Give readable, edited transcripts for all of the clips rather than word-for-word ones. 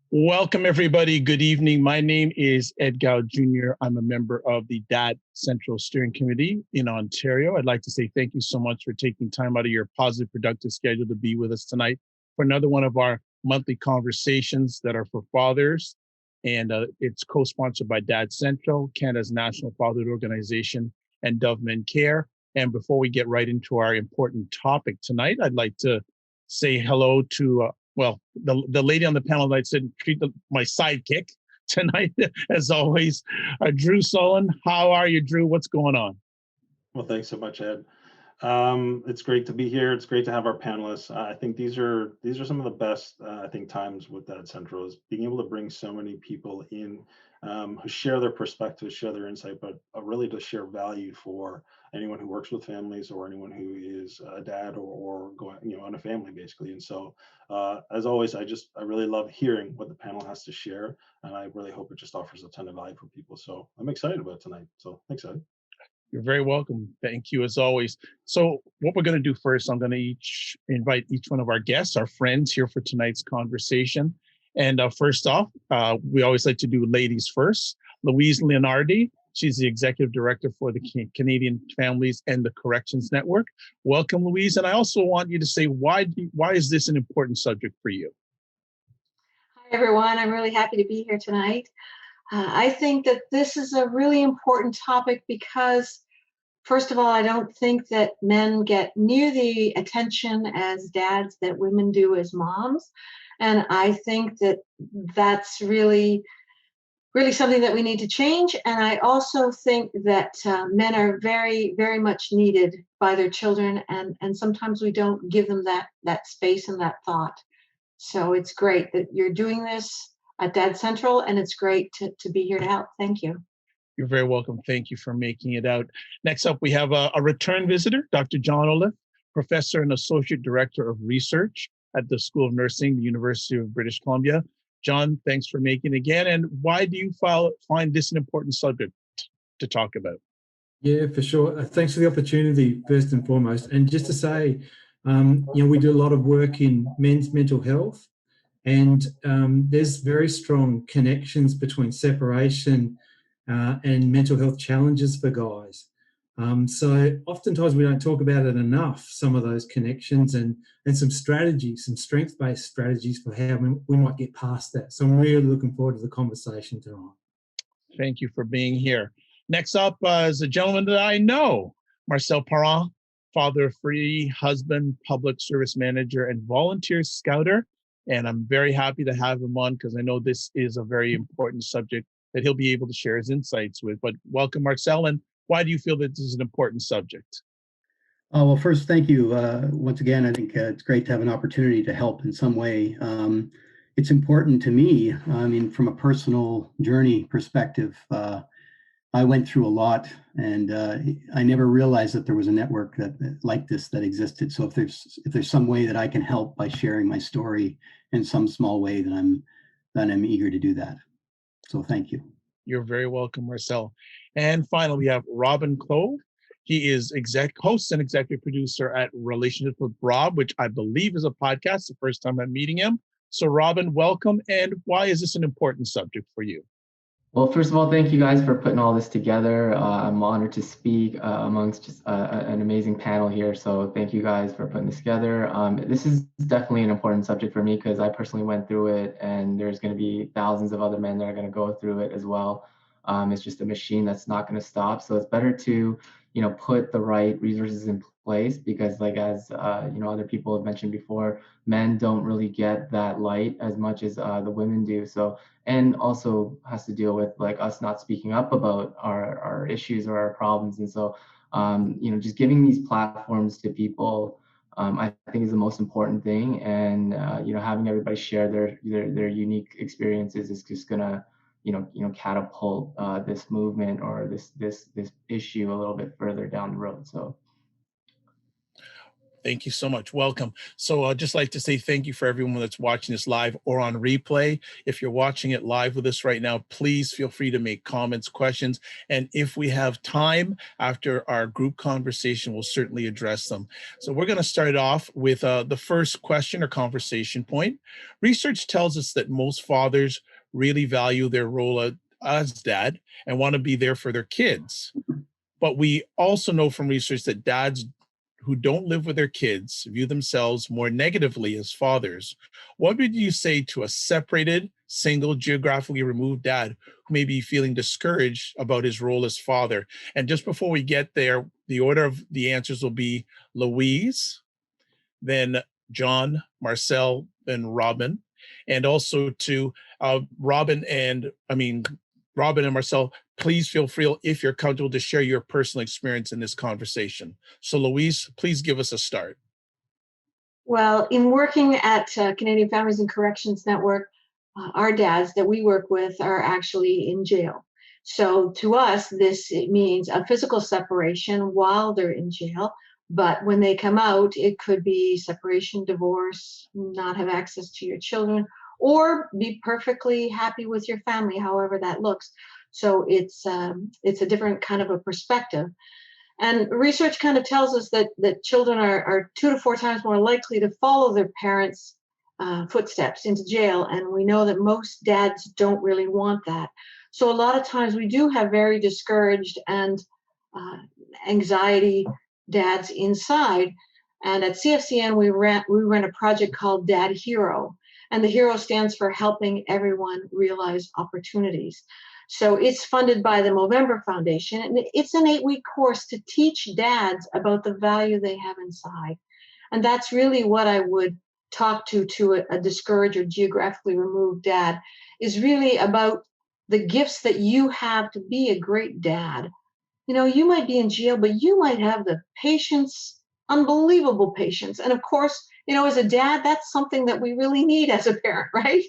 Welcome, everybody. Good evening. My name is Ed Gow Jr. I'm a member of the Dad Central Steering Committee in Ontario. I'd like to say thank you so much for taking time out of your positive, productive schedule to be with us tonight for another one of our monthly conversations that are for fathers. And it's co-sponsored by Dad Central, Canada's national fatherhood organization, and Dove Men Care. And before we get right into our important topic tonight, I'd like to say hello to the lady on the panel that I said treat my sidekick tonight, as always, Drew Solon. How are you, Drew? What's going on? Well, thanks so much, Ed. It's great to be here. It's great to have our panelists. I think these are some of the best I think times with Dad Central is being able to bring so many people in who share their perspectives, share their insight, but really to share value for anyone who works with families or anyone who is a dad or going on a family basically. And so as always, I really love hearing what the panel has to share, and I really hope it just offers a ton of value for people. So I'm excited about tonight. So thanks, Ed. You're very welcome. Thank you, as always. So what we're going to do first, I'm going to invite each one of our guests, our friends here for tonight's conversation. And first off, we always like to do ladies first. Louise Leonardi, she's the executive director for the Canadian Families and the Corrections Network. Welcome, Louise. And I also want you to say, why is this an important subject for you? Hi, everyone. I'm really happy to be here tonight. I think that this is a really important topic because, first of all, I don't think that men get near the attention as dads that women do as moms. And I think that that's really, really something that we need to change. And I also think that men are very, very much needed by their children. And sometimes we don't give them that space and that thought. So it's great that you're doing this at Dad Central, and it's great to be here to help. Thank you. You're very welcome. Thank you for making it out. Next up, we have a return visitor, Dr. John Oliffe, Professor and Associate Director of Research at the School of Nursing, the University of British Columbia. John, thanks for making it again. And why do you find this an important subject to talk about? Yeah, for sure. Thanks for the opportunity, first and foremost. And just to say, we do a lot of work in men's mental health, and there's very strong connections between separation and mental health challenges for guys. So oftentimes we don't talk about it enough, some of those connections and some strategies, some strength-based strategies for how we might get past that. So I'm really looking forward to the conversation tonight. Thank you for being here. Next up is a gentleman that I know, Marcel Parent, father of three, husband, public service manager, and volunteer scouter. And I'm very happy to have him on because I know this is a very important subject that he'll be able to share his insights with. But welcome, Marcel. And why do you feel that this is an important subject? Well, first, thank you. Once again, I think it's great to have an opportunity to help in some way. It's important to me, from a personal journey perspective. I went through a lot, and I never realized that there was a network like this that existed. So if there's some way that I can help by sharing my story in some small way, then I'm eager to do that. So thank you. You're very welcome, Marcel. And finally, we have Robin Choe. He is host and executive producer at Relationships with Rob, which I believe is a podcast. The first time I'm meeting him. So Robin, welcome. And why is this an important subject for you? Well, first of all, thank you guys for putting all this together. I'm honored to speak amongst just an amazing panel here. So thank you guys for putting this together. This is definitely an important subject for me because I personally went through it, and there's going to be thousands of other men that are going to go through it as well. It's just a machine that's not going to stop. So it's better to, put the right resources in place because, like as other people have mentioned before, men don't really get that light as much as the women do. So. And also has to deal with like us not speaking up about our issues or our problems. And so, just giving these platforms to people, I think is the most important thing. And, having everybody share their unique experiences is just gonna, catapult this movement or this issue a little bit further down the road. So. Thank you so much. Welcome. So I'd just like to say thank you for everyone that's watching this live or on replay. If you're watching it live with us right now, please feel free to make comments, questions. And if we have time after our group conversation, we'll certainly address them. So we're going to start off with the first question or conversation point. Research tells us that most fathers really value their role as dad and want to be there for their kids. But we also know from research that dads who don't live with their kids view themselves more negatively as fathers. What would you say to a separated, single, geographically removed dad who may be feeling discouraged about his role as father? And just before we get there, the order of the answers will be Louise, then John, Marcel, then Robin. And also to Robin and Marcel, please feel free, if you're comfortable, to share your personal experience in this conversation. So Louise, please give us a start. Well, in working at Canadian Families and Corrections Network, our dads that we work with are actually in jail. So to us, it means a physical separation while they're in jail. But when they come out, it could be separation, divorce, not have access to your children, or be perfectly happy with your family, however that looks. So it's a different kind of a perspective. And research kind of tells us that children are 2 to 4 times more likely to follow their parents' footsteps into jail. And we know that most dads don't really want that. So a lot of times we do have very discouraged and anxiety dads inside. And at CFCN, we ran a project called Dad Hero. And the HERO stands for Helping Everyone Realize Opportunities. So it's funded by the Movember Foundation, and it's an 8-week course to teach dads about the value they have inside. And that's really what I would talk to a discouraged or geographically removed dad, is really about the gifts that you have to be a great dad. You know, you might be in jail, but you might have the patience, unbelievable patience. And of course, you know, as a dad, that's something that we really need as a parent, right?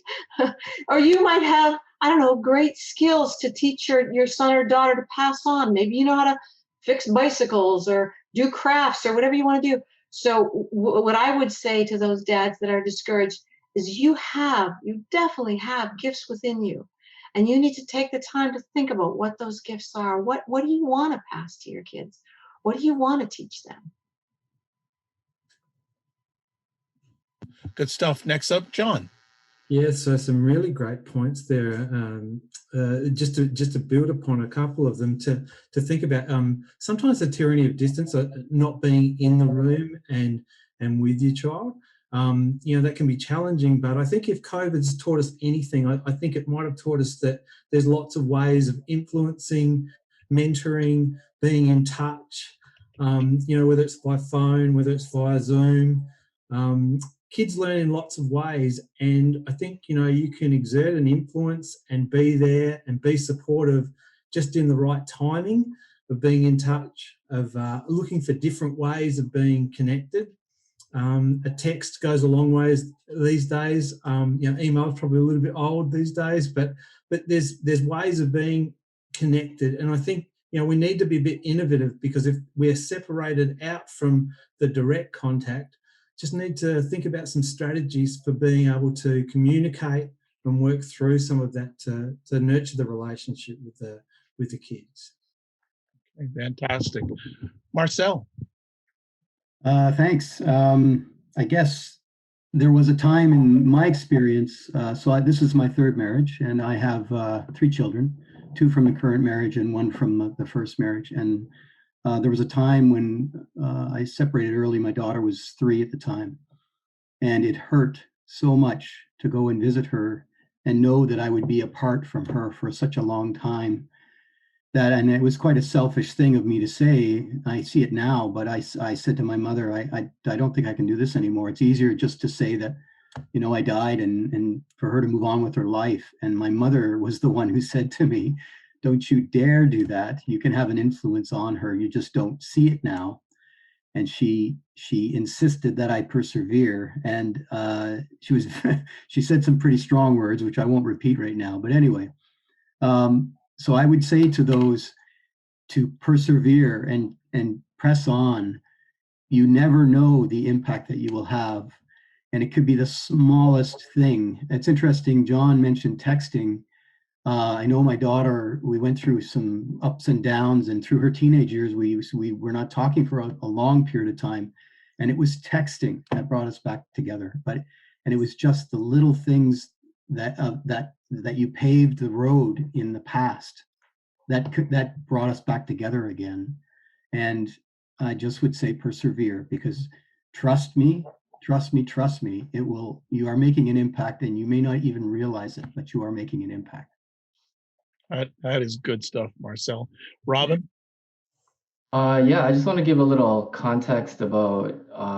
Or you might have, I don't know, great skills to teach your son or daughter to pass on. Maybe you know how to fix bicycles or do crafts or whatever you want to do. So what I would say to those dads that are discouraged is you definitely have gifts within you. And you need to take the time to think about what those gifts are. What do you want to pass to your kids? What do you want to teach them? Good stuff. Next up, John. Yeah, so some really great points there. Just to build upon a couple of them, to think about sometimes the tyranny of distance, not being in the room and with your child. You know, that can be challenging, but I think if COVID's taught us anything, I think it might have taught us that there's lots of ways of influencing, mentoring, being in touch. You know, whether it's by phone, whether it's via Zoom. Kids learn in lots of ways, and I think, you know, you can exert an influence and be there and be supportive just in the right timing of being in touch, of looking for different ways of being connected. A text goes a long way these days. You know, email's probably a little bit old these days, but there's ways of being connected, and I think, you know, we need to be a bit innovative, because if we're separated out from the direct contact, just need to think about some strategies for being able to communicate and work through some of that to nurture the relationship with the kids. Okay, fantastic. Marcel. Thanks. I guess there was a time in my experience, this is my 3rd marriage, and I have 3 children, 2 from the current marriage and 1 from the first marriage. And there was a time when I separated early. My daughter was 3 at the time, and it hurt so much to go and visit her and know that I would be apart from her for such a long time. And it was quite a selfish thing of me to say. I see it now, but I said to my mother, I don't think I can do this anymore. It's easier just to say that, you know, I died, and for her to move on with her life. And my mother was the one who said to me, "Don't you dare do that. You can have an influence on her. You just don't see it now." And she insisted that I persevere. And she said some pretty strong words, which I won't repeat right now. But anyway, so I would say to those to persevere and press on. you never know the impact that you will have. And it could be the smallest thing. It's interesting, John mentioned texting. I know my daughter, we went through some ups and downs, and through her teenage years, we were not talking for a long period of time. And it was texting that brought us back together. And it was just the little things that you paved the road in the past that brought us back together again. And I just would say persevere, because trust me, you are making an impact, and you may not even realize it, but you are making an impact. That is good stuff, Marcel. Robin? Yeah, I just want to give a little context about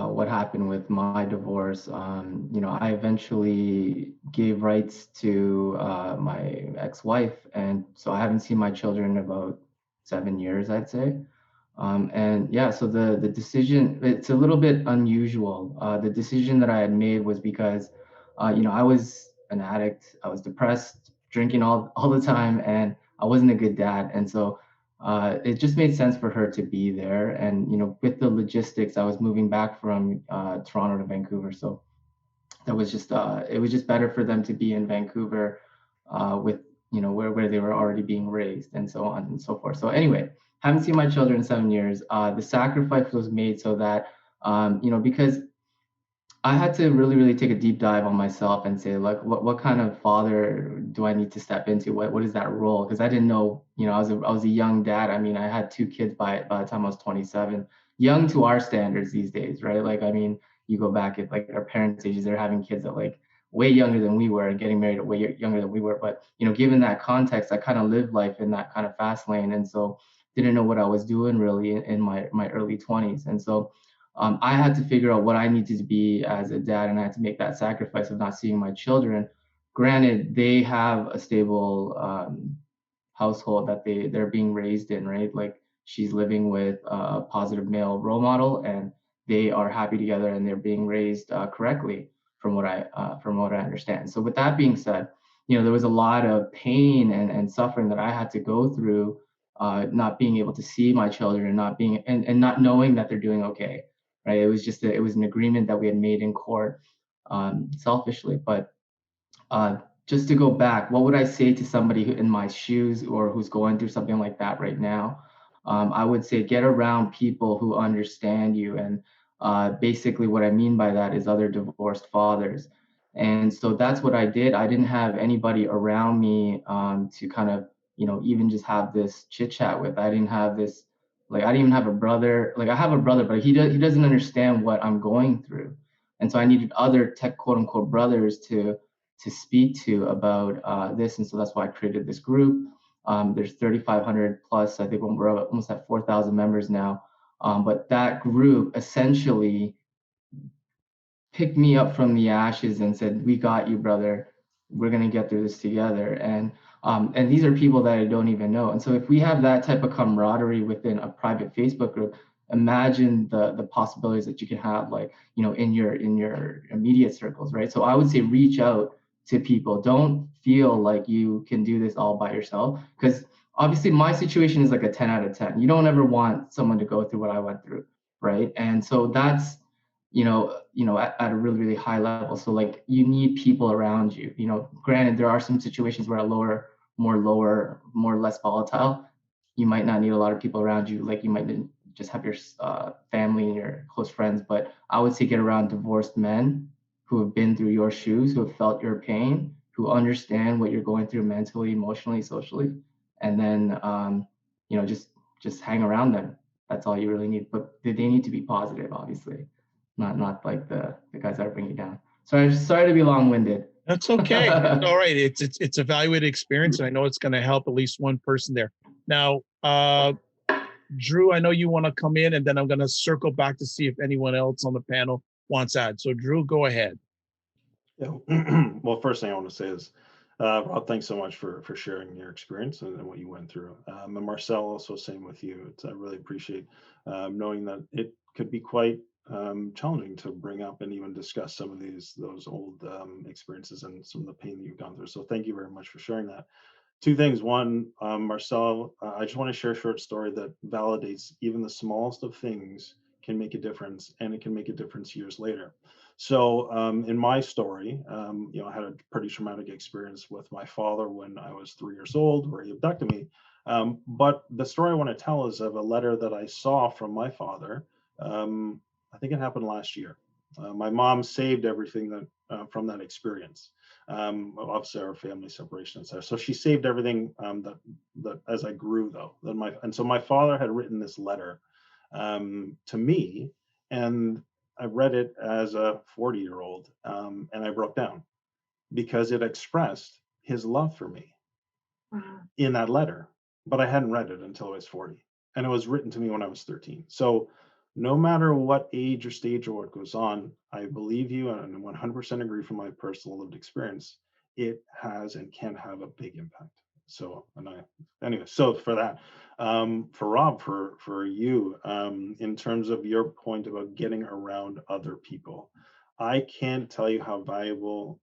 what happened with my divorce. I eventually gave rights to my ex-wife, and so I haven't seen my children in about 7 years, I'd say. And yeah, so the decision, it's a little bit unusual. The decision that I had made was because, I was an addict. I was depressed, drinking all the time, and I wasn't a good dad. And so it just made sense for her to be there. And, with the logistics, I was moving back from Toronto to Vancouver. So that was just, it was just better for them to be in Vancouver with, where they were already being raised, and so on and so forth. So anyway, haven't seen my children in 7 years. The sacrifice was made so that, because I had to really, really take a deep dive on myself and say, like, what kind of father do I need to step into? What is that role? Because I didn't know, I was a young dad. I mean, I had 2 kids by the time I was 27, young to our standards these days, right? Like, I mean, you go back at like our parents' ages, they're having kids at like way younger than we were and getting married at way younger than we were. But, given that context, I kind of lived life in that kind of fast lane. And so didn't know what I was doing really in my early 20s. And so I had to figure out what I needed to be as a dad, and I had to make that sacrifice of not seeing my children. Granted, they have a stable household that they're being raised in, right? Like, she's living with a positive male role model, and they are happy together, and they're being raised correctly from what I understand. So with that being said, there was a lot of pain and suffering that I had to go through, not being able to see my children, not being and not knowing that they're doing okay. Right. It was just it was an agreement that we had made in court, selfishly. But just to go back, what would I say to somebody in my shoes or who's going through something like that right now? I would say get around people who understand you. And basically what I mean by that is other divorced fathers. And so that's what I did. I didn't have anybody around me to kind of, even just have this chit chat with. I didn't have this, like, I didn't even have a brother. Like, I have a brother, but he doesn't understand what I'm going through. And so I needed other tech quote unquote brothers to speak to about this. And so that's why I created this group. There's 3,500 plus. I think we're almost at 4,000 members now. But that group essentially picked me up from the ashes and said, "We got you, brother. We're gonna get through this together." And these are people that I don't even know. And so if we have that type of camaraderie within a private Facebook group, imagine the possibilities that you can have, like, in your immediate circles, right? So I would say reach out to people. Don't feel like you can do this all by yourself, because obviously my situation is like a 10 out of 10. You don't ever want someone to go through what I went through, right? And so that's at a really, really high level. So like, you need people around you. Granted, there are some situations where more less volatile. You might not need a lot of people around you. Like, you might just have your family and your close friends. But I would say get around divorced men who have been through your shoes, who have felt your pain, who understand what you're going through mentally, emotionally, socially, and then just hang around them. That's all you really need. But they need to be positive, obviously, not like the guys that are bringing you down. Sorry to be long-winded. That's okay. It's all right. It's a valuable experience, and I know it's going to help at least one person there. Now, Drew, I know you want to come in, and then I'm going to circle back to see if anyone else on the panel wants to add. So, Drew, go ahead. Yeah. Well, first thing I want to say is, Rob, thanks so much for sharing your experience and what you went through. And Marcel, also same with you. I really appreciate knowing that it could be quite challenging to bring up and even discuss some of those old experiences and some of the pain that you've gone through. So thank you very much for sharing that. 2 things. One, Marcel, I just want to share a short story that validates even the smallest of things can make a difference, and it can make a difference years later. So in my story, I had a pretty traumatic experience with my father when I was 3 years old, where he abducted me. But the story I want to tell is of a letter that I saw from my father. I think it happened last year. My mom saved everything that from that experience. Obviously, our family separation, etc. So she saved everything that as I grew, though. So my father had written this letter to me, and I read it as a 40-year-old, and I broke down because it expressed his love for me in that letter. But I hadn't read it until I was 40, and it was written to me when I was 13. So no matter what age or stage or what goes on, I believe you and 100% agree from my personal lived experience, it has and can have a big impact. So, so for that, for Rob, for you, in terms of your point about getting around other people, I can't tell you how valuable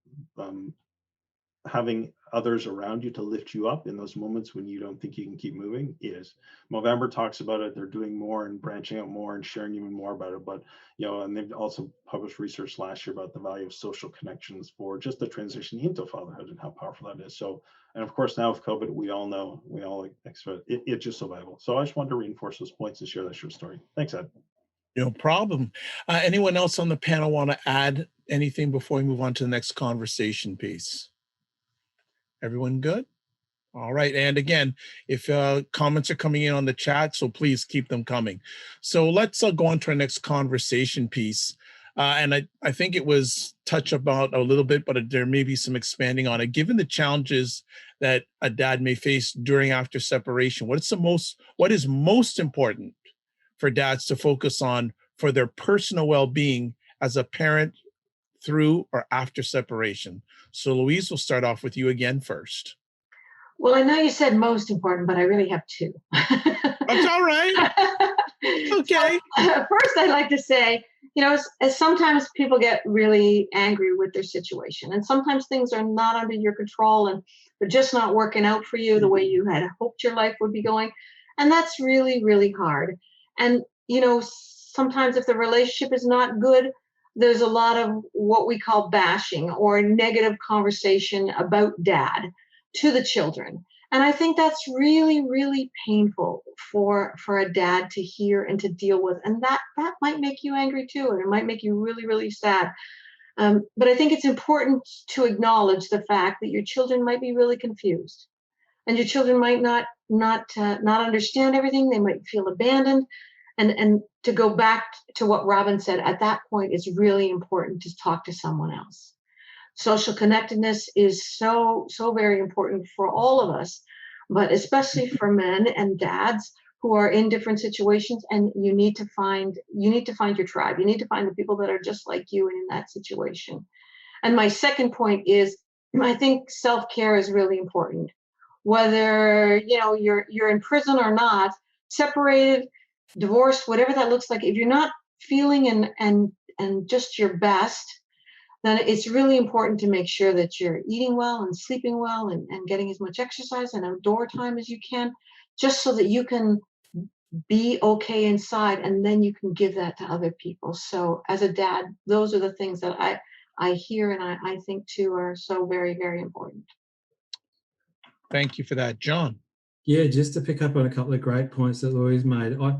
having others around you to lift you up in those moments when you don't think you can keep moving is. Movember talks about it. They're doing more and branching out more and sharing even more about it. But, and they've also published research last year about the value of social connections for just the transition into fatherhood and how powerful that is. So, and of course, now with COVID, we all expect it's just so valuable. So I just wanted to reinforce those points and share that short story. Thanks, Ed. No problem. Anyone else on the panel want to add anything before we move on to the next conversation piece? Everyone good? All right. And again, if comments are coming in on the chat, so please keep them coming. So let's go on to our next conversation piece. And I think it was touched about a little bit, but there may be some expanding on it. Given the challenges that a dad may face during after separation, what is most important for dads to focus on for their personal well-being as a parent through or after separation? So Louise, we'll start off with you again first. Well, I know you said most important, but I really have two. That's all right. Okay. So, first, I'd like to say, as sometimes people get really angry with their situation, and sometimes things are not under your control and they're just not working out for you the way you had hoped your life would be going. And that's really, really hard. And, sometimes if the relationship is not good, there's a lot of what we call bashing or negative conversation about dad to the children. And I think that's really, really painful for a dad to hear and to deal with. And that might make you angry too, and it might make you really, really sad. But I think it's important to acknowledge the fact that your children might be really confused, and your children might not understand everything. They might feel abandoned, and to go back to what Robin said, at that point, it's really important to talk to someone else. Social connectedness is so very important for all of us, but especially for men and dads who are in different situations. And you need to find your tribe. You need to find the people that are just like you and in that situation. And my second point is, I think self-care is really important. Whether you're in prison or not, separated, divorced, whatever that looks like, if you're not feeling and just your best, then it's really important to make sure that you're eating well and sleeping well and getting as much exercise and outdoor time as you can, just so that you can be okay inside, and then you can give that to other people. So as a dad, those are the things that I hear and I think too are so very, very important. Thank you for that. John? Yeah, just to pick up on a couple of great points that Louise made. I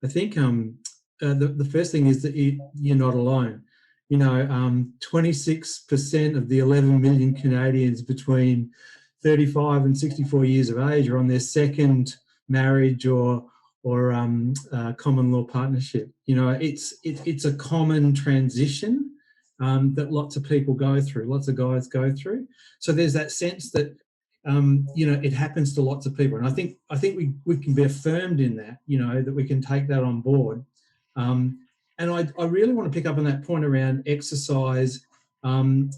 think the first thing is that you're not alone. 26% of the 11 million Canadians between 35 and 64 years of age are on their second marriage or common law partnership. It's a common transition that lots of people go through, lots of guys go through. So there's that sense that it happens to lots of people, and I think we can be affirmed in that, that we can take that on board. And I really want to pick up on that point around exercise and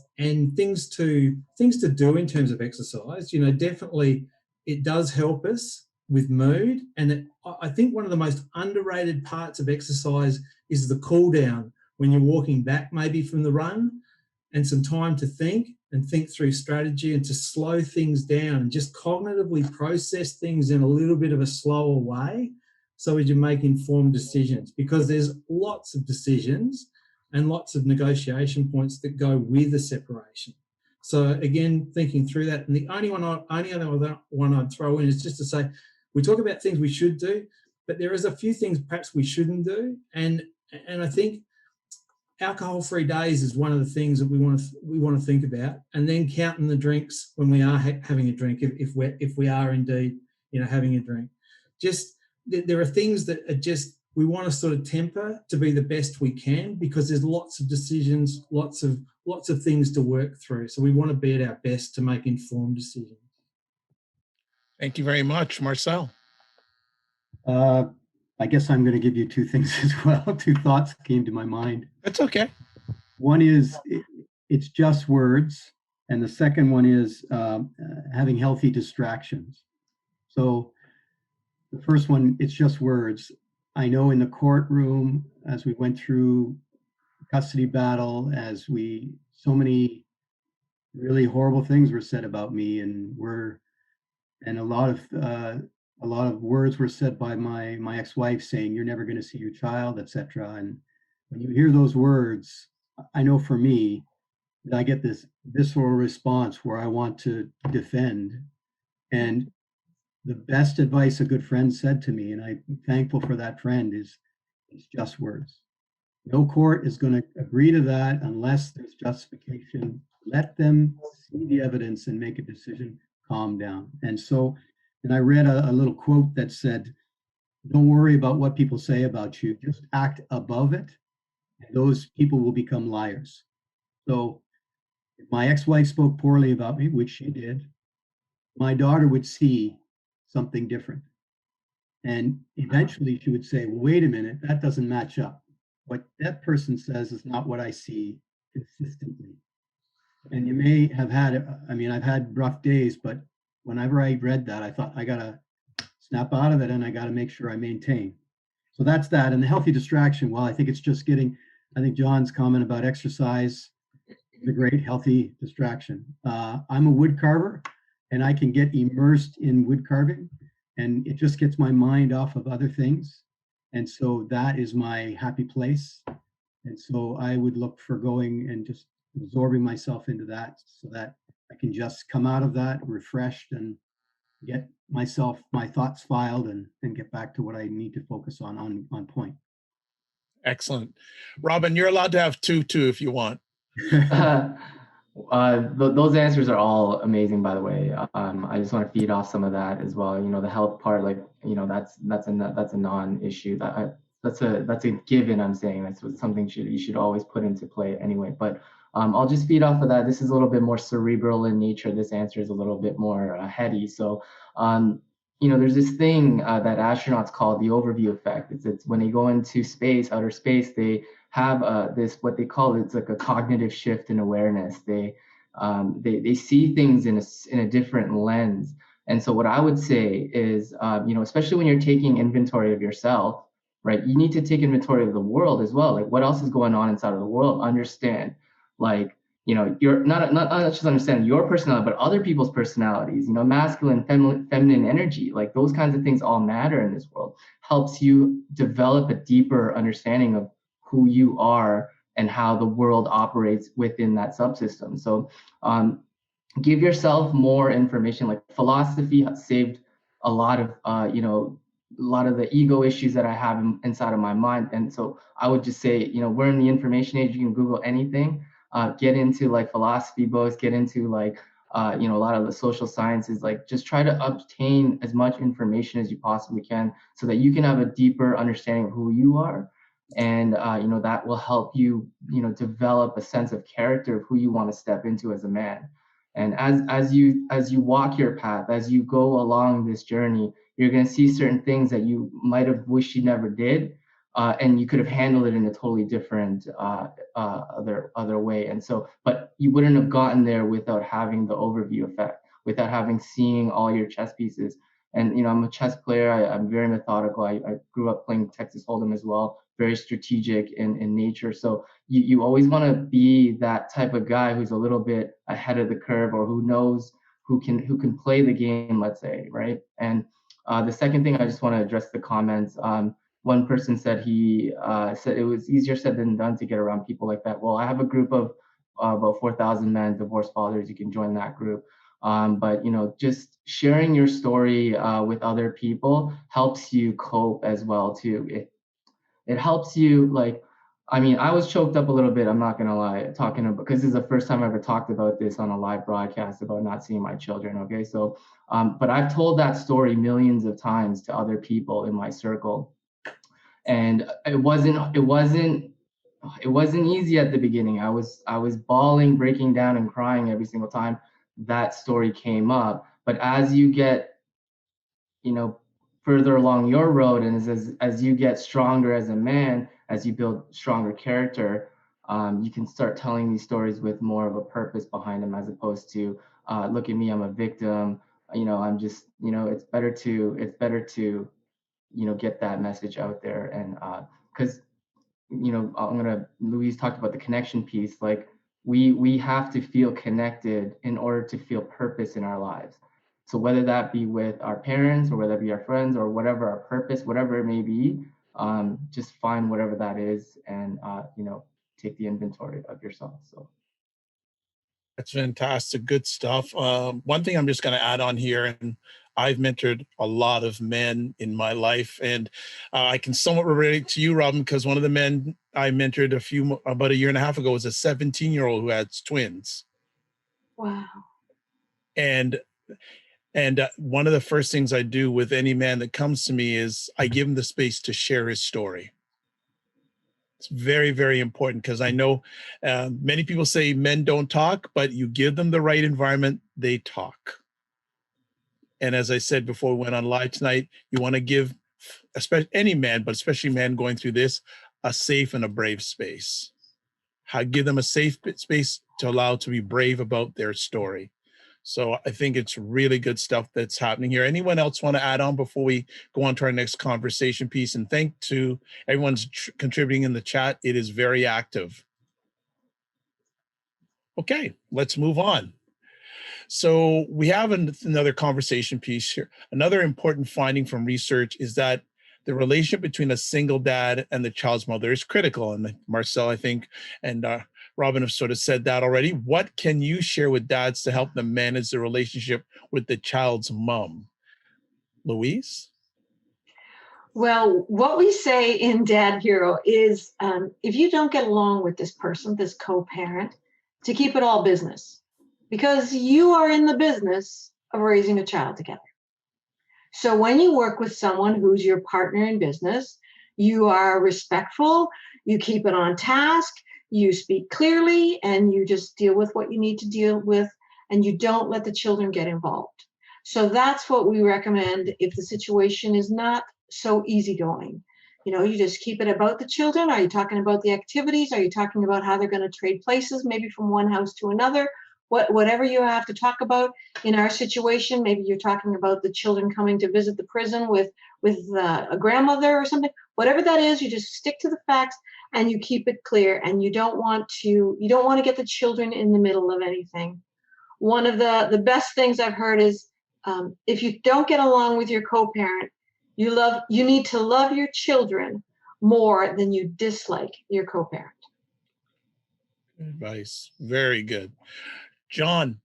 things to do in terms of exercise. Definitely it does help us with mood. And I think one of the most underrated parts of exercise is the cool down when you're walking back maybe from the run, and some time to think through strategy and to slow things down and just cognitively process things in a little bit of a slower way. so as you make informed decisions, because there's lots of decisions and lots of negotiation points that go with a separation. So again, thinking through that, and the only other one I'd throw in is just to say, we talk about things we should do, but there is a few things perhaps we shouldn't do, and I think alcohol-free days is one of the things that we want to think about, and then counting the drinks when we are having a drink, if we are indeed having a drink. Just there are things that are just we want to sort of temper to be the best we can, because there's lots of decisions, lots of things to work through. So we want to be at our best to make informed decisions. Thank you very much, Marcel. I guess I'm going to give you two things as well. Two thoughts came to my mind. That's okay. One is it's just words, and the second one is having healthy distractions. So the first one, it's just words. I know in the courtroom, as we went through custody battle, so many really horrible things were said about me, and a lot of words were said by my ex-wife, saying you're never going to see your child, etc. And when you hear those words, I know for me that I get this visceral response where I want to defend. And the best advice a good friend said to me, and I'm thankful for that friend, is it's just words. No court is going to agree to that unless there's justification. Let them see the evidence and make a decision. Calm down. And I read a little quote that said, don't worry about what people say about you, just act above it, and those people will become liars. So if my ex-wife spoke poorly about me, which she did, my daughter would see something different. And eventually she would say, well, wait a minute, that doesn't match up. What that person says is not what I see consistently. And you may have I've had rough days, but whenever I read that, I thought I got to snap out of it and I got to make sure I maintain. So that's that. And the healthy distraction, well, I think it's just I think John's comment about exercise is a great healthy distraction. I'm a wood carver, and I can get immersed in wood carving, and it just gets my mind off of other things. And so that is my happy place. And so I would look for going and just absorbing myself into that so that I can just come out of that refreshed and get my thoughts filed and get back to what I need to focus on point. Excellent. Robin, you're allowed to have two if you want. Those answers are all amazing, by the way. I just want to feed off some of that as well. The health part, that's a non-issue. That's a given. I'm saying that's something you should always put into play anyway. But I'll just feed off of that. This is a little bit more cerebral in nature. This answer is a little bit more heady. So there's this thing that astronauts call the overview effect. It's when they go into outer space, they have this, what they call, it's like a cognitive shift in awareness. They see things in a different lens. And so what I would say is, especially when you're taking inventory of yourself, right? You need to take inventory of the world as well. Like, what else is going on inside of the world? Understand, you're not just understand your personality, but other people's personalities, masculine, feminine energy, like those kinds of things all matter in this world. Helps you develop a deeper understanding of who you are and how the world operates within that subsystem. So give yourself more information. Like, philosophy has saved a lot of the ego issues that I have inside of my mind. And so I would just say, we're in the information age. You can Google anything. Get into philosophy books, get into a lot of the social sciences, just try to obtain as much information as you possibly can so that you can have a deeper understanding of who you are. And, that will help you, develop a sense of character of who you want to step into as a man. And as you walk your path, as you go along this journey, you're going to see certain things that you might have wished you never did. And you could have handled it in a totally different other way. And so, but you wouldn't have gotten there without having the overview effect, without seeing all your chess pieces. And, I'm a chess player. I'm very methodical. I grew up playing Texas Hold'em as well, very strategic in nature. So you always want to be that type of guy who's a little bit ahead of the curve, or who knows, who can play the game, let's say, right? And The second thing, I just want to address the comments. One person said he said it was easier said than done to get around people like that. Well, I have a group of about 4,000 men, divorced fathers. You can join that group. But just sharing your story with other people helps you cope as well too. It helps you, like, I mean, I was choked up a little bit, I'm not gonna lie, talking about, because this is the first time I ever talked about this on a live broadcast about not seeing my children. Okay, so but I've told that story millions of times to other people in my circle, and it wasn't easy at the beginning. I was bawling, breaking down, and crying every single time that story came up. But as you get further along your road, and as you get stronger as a man, as you build stronger character, you can start telling these stories with more of a purpose behind them, as opposed to look at me, I'm a victim, I'm just, it's better to get that message out there. And because Louise talked about the connection piece. Like, we have to feel connected in order to feel purpose in our lives. So whether that be with our parents, or whether it be our friends, or whatever our purpose, whatever it may be, just find whatever that is, and take the inventory of yourself. So That's fantastic. Good stuff. One thing I'm just going to add on here, and I've mentored a lot of men in my life, and I can somewhat relate to you, Robin, because one of the men I mentored about a year and a half ago was a 17-year-old who had twins. Wow. And one of the first things I do with any man that comes to me is I give him the space to share his story. It's very, very important, because I know many people say men don't talk, but you give them the right environment, they talk. And as I said before we went on live tonight, you want to give, especially any man, but especially men going through this, a safe and a brave space. Give them a safe space to allow to be brave about their story. So I think it's really good stuff that's happening here. Anyone else want to add on before we go on to our next conversation piece? And thank to everyone's contributing in the chat. It is very active. Okay, let's move on. So we have another conversation piece here. Another important finding from research is that the relationship between a single dad and the child's mother is critical. And Marcel, I think, and Robin have sort of said that already. What can you share with dads to help them manage the relationship with the child's mom? Louise? Well, what we say in Dad Hero is if you don't get along with this person, this co-parent, to keep it all business, because you are in the business of raising a child together. So when you work with someone who's your partner in business, you are respectful, you keep it on task, you speak clearly, and you just deal with what you need to deal with, and you don't let the children get involved. So that's what we recommend if the situation is not so easygoing. You just keep it about the children. Are you talking about the activities? Are you talking about how they're going to trade places, maybe from one house to another? Whatever you have to talk about. In our situation, maybe you're talking about the children coming to visit the prison with a grandmother or something. Whatever that is, you just stick to the facts and you keep it clear. And you don't want to get the children in the middle of anything. One of the best things I've heard is if you don't get along with your co-parent, you need to love your children more than you dislike your co-parent. Advice. Very good. John.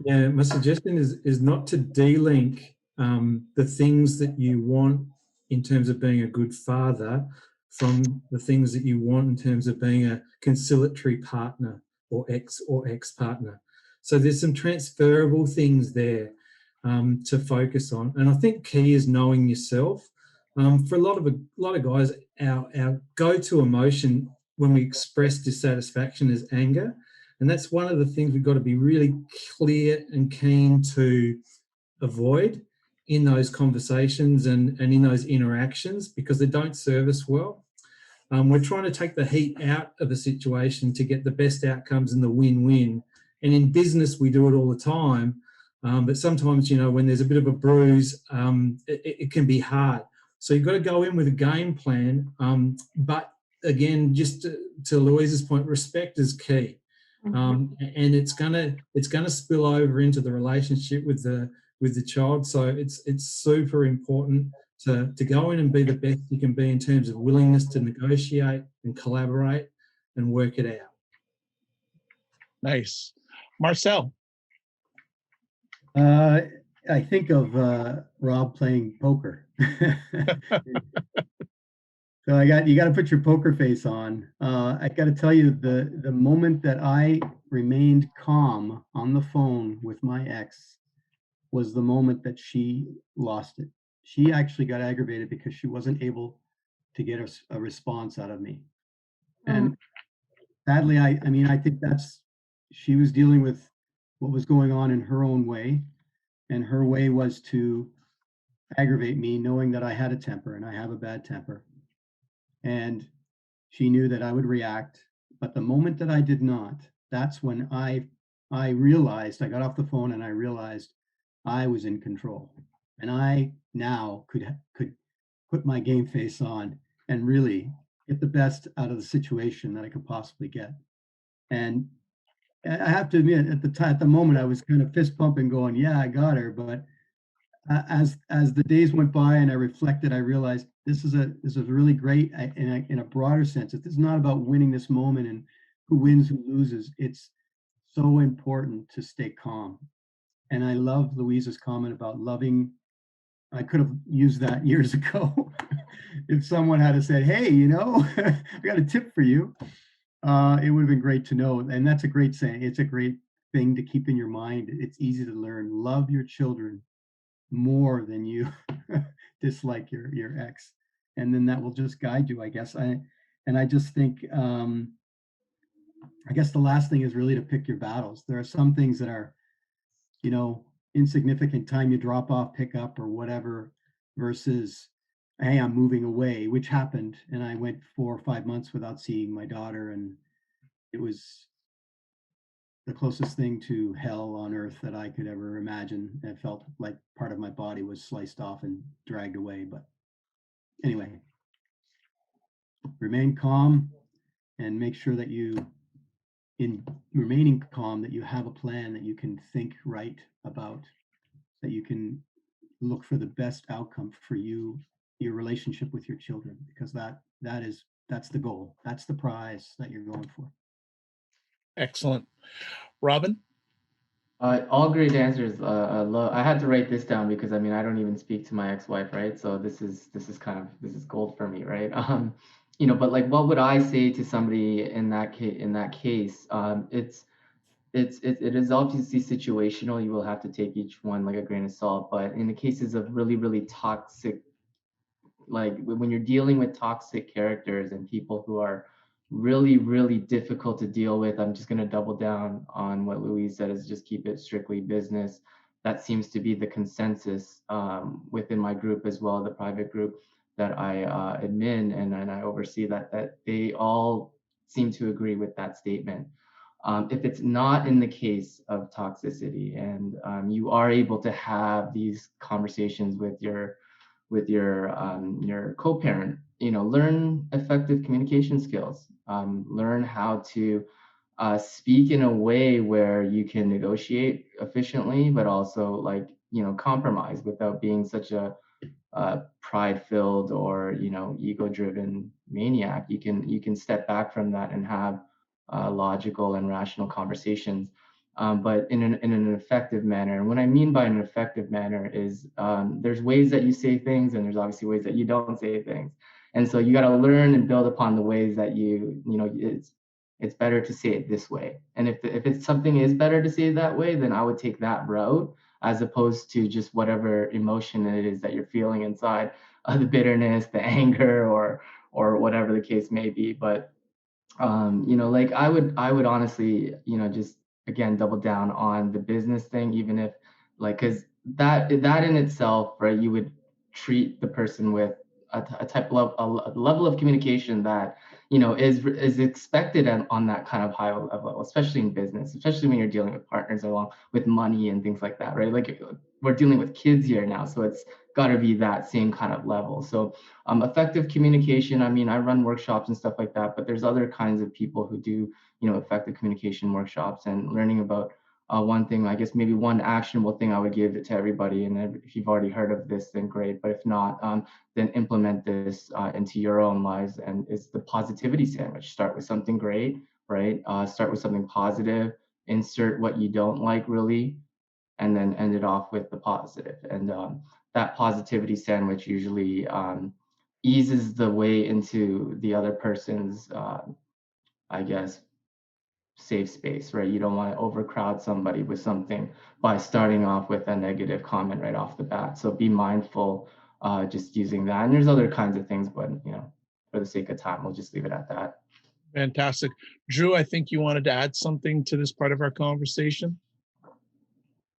Yeah, my suggestion is not to de-link the things that you want in terms of being a good father from the things that you want in terms of being a conciliatory partner or ex-partner. So there's some transferable things there to focus on, and I think key is knowing yourself. For a lot of guys, our go-to emotion when we express dissatisfaction is anger. And that's one of the things we've got to be really clear and keen to avoid in those conversations and in those interactions, because they don't serve us well. We're trying to take the heat out of a situation to get the best outcomes and the win-win. And in business, we do it all the time. But sometimes, when there's a bit of a bruise, it can be hard. So you've got to go in with a game plan. But again, just to Louise's point, respect is key. And it's gonna spill over into the relationship with the with the child. So it's super important to go in and be the best you can be in terms of willingness to negotiate and collaborate and work it out. Nice. Marcel. I think of Rob playing poker. So you got to put your poker face on. I got to tell you, the moment that I remained calm on the phone with my ex was the moment that she lost it. She actually got aggravated because she wasn't able to get a response out of me. And sadly, I mean, I think she was dealing with what was going on in her own way. And her way was to aggravate me, knowing that I had a temper and I have a bad temper. And she knew that I would react. But the moment that I did not, that's when I realized, I got off the phone and I realized I was in control. And I now could put my game face on and really get the best out of the situation that I could possibly get. And I have to admit, at the moment, I was kind of fist pumping, going, "Yeah, I got her." But as the days went by and I reflected, I realized this is really great in a broader sense. This is not about winning this moment and who wins, who loses. It's so important to stay calm. And I love Louise's comment about loving. I could have used that years ago. If someone had said, "Hey, I got a tip for you," it would have been great to know. And that's a great saying. It's a great thing to keep in your mind. It's easy to learn. Love your children more than you dislike your ex, and then that will just guide you, I guess. I just think, I guess the last thing is really to pick your battles. There are some things that are, insignificant, time you drop off, pick up, or whatever, versus, hey, I'm moving away, which happened, and I went 4 or 5 months without seeing my daughter, and it was the closest thing to hell on earth that I could ever imagine. It felt like part of my body was sliced off and dragged away. But anyway, remain calm and make sure that in remaining calm, that you have a plan that you can think right about, that you can look for the best outcome for you, your relationship with your children, because that's the goal. That's the prize that you're going for. Excellent. Robin? All great answers. I had to write this down because I don't even speak to my ex-wife, right? So this is gold for me, right? But like, what would I say to somebody in that case? It is obviously situational. You will have to take each one like a grain of salt. But in the cases of really, really toxic, like when you're dealing with toxic characters and people who are really, really difficult to deal with, I'm just going to double down on what Louise said, is just keep it strictly business. That seems to be the consensus within my group as well, the private group that I admin and I oversee, that they all seem to agree with that statement. If it's not in the case of toxicity and you are able to have these conversations with your co-parent, learn effective communication skills, learn how to speak in a way where you can negotiate efficiently, but also compromise without being such a pride-filled or ego-driven maniac. You can step back from that and have logical and rational conversations, but in an effective manner. And what I mean by an effective manner is there's ways that you say things, and there's obviously ways that you don't say things. And so you got to learn and build upon the ways that it's better to say it this way. And if it's something is better to say it that way, then I would take that route, as opposed to just whatever emotion it is that you're feeling inside, the bitterness, the anger, or whatever the case may be. But like I would honestly, just again double down on the business thing, even if because that in itself, right, you would treat the person with a type of a level of communication that is expected on that kind of high level, especially in business, especially when you're dealing with partners along with money and things like that, right? Like we're dealing with kids here now, so it's got to be that same kind of level. So effective communication, I run workshops and stuff like that, but there's other kinds of people who do effective communication workshops, and learning about one thing, I guess maybe one actionable thing I would give to everybody, and if you've already heard of this, then great. But if not, then implement this into your own lives. And it's the positivity sandwich. Start with something great, right? Start with something positive. Insert what you don't like really, and then end it off with the positive. And that positivity sandwich usually eases the way into the other person's, I guess, safe space, right? You don't want to overcrowd somebody with something by starting off with a negative comment right off the bat. So be mindful just using that. And there's other kinds of things, but for the sake of time, we'll just leave it at that. Fantastic. Drew, I think you wanted to add something to this part of our conversation.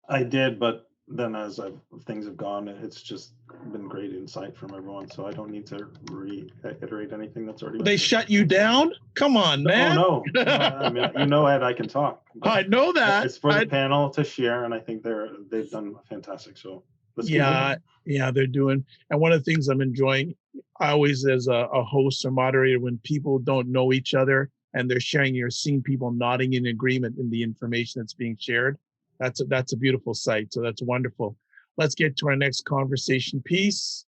I did, but then as things have gone, it's just been great insight from everyone. So I don't need to reiterate anything that's already. They shut you down? Come on, man. No. I mean, Ed, I can talk. I know that. It's for the panel to share, and I think they've done fantastic. So let's keep moving. Yeah, they're doing. And one of the things I'm enjoying, I always as a host or moderator, when people don't know each other and they're sharing, you're seeing people nodding in agreement in the information that's being shared. That's a beautiful sight. So that's wonderful. Let's get to our next conversation piece.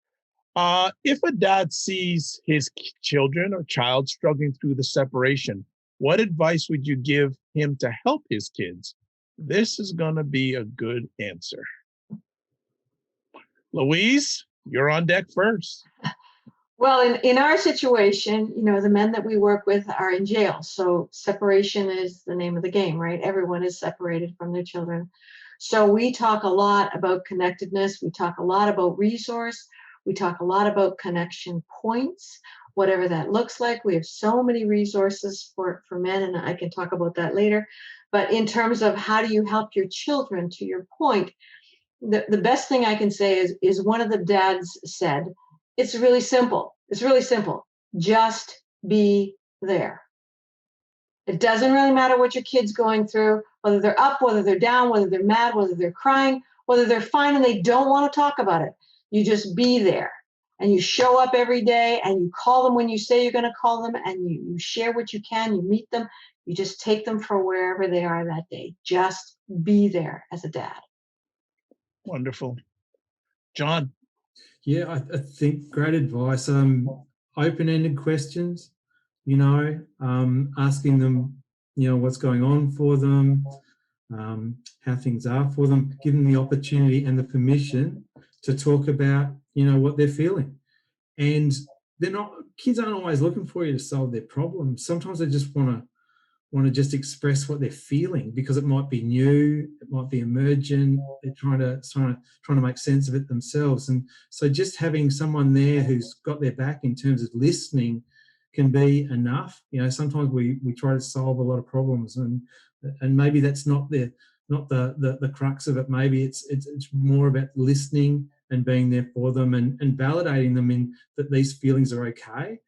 If a dad sees his children or child struggling through the separation, what advice would you give him to help his kids? This is going to be a good answer. Louise, you're on deck first. Well, in our situation, the men that we work with are in jail. So separation is the name of the game, right? Everyone is separated from their children. So we talk a lot about connectedness. We talk a lot about resource. We talk a lot about connection points, whatever that looks like. We have so many resources for men, and I can talk about that later. But in terms of how do you help your children, to your point, the best thing I can say is one of the dads said, it's really simple. It's really simple. Just be there. It doesn't really matter what your kid's going through, whether they're up, whether they're down, whether they're mad, whether they're crying, whether they're fine and they don't want to talk about it. You just be there, and you show up every day, and you call them when you say you're going to call them, and you share what you can, you meet them, you just take them for wherever they are that day. Just be there as a dad. Wonderful. John. Yeah, I think great advice. Open-ended questions, asking them, what's going on for them, how things are for them, give them the opportunity and the permission to talk about, what they're feeling. And kids aren't always looking for you to solve their problems. Sometimes they just want to just express what they're feeling because it might be new, it might be emergent. They're trying to make sense of it themselves. And so just having someone there who's got their back in terms of listening can be enough. Sometimes we try to solve a lot of problems, and maybe that's not the crux of it. Maybe it's more about listening and being there for them and validating them in that these feelings are okay.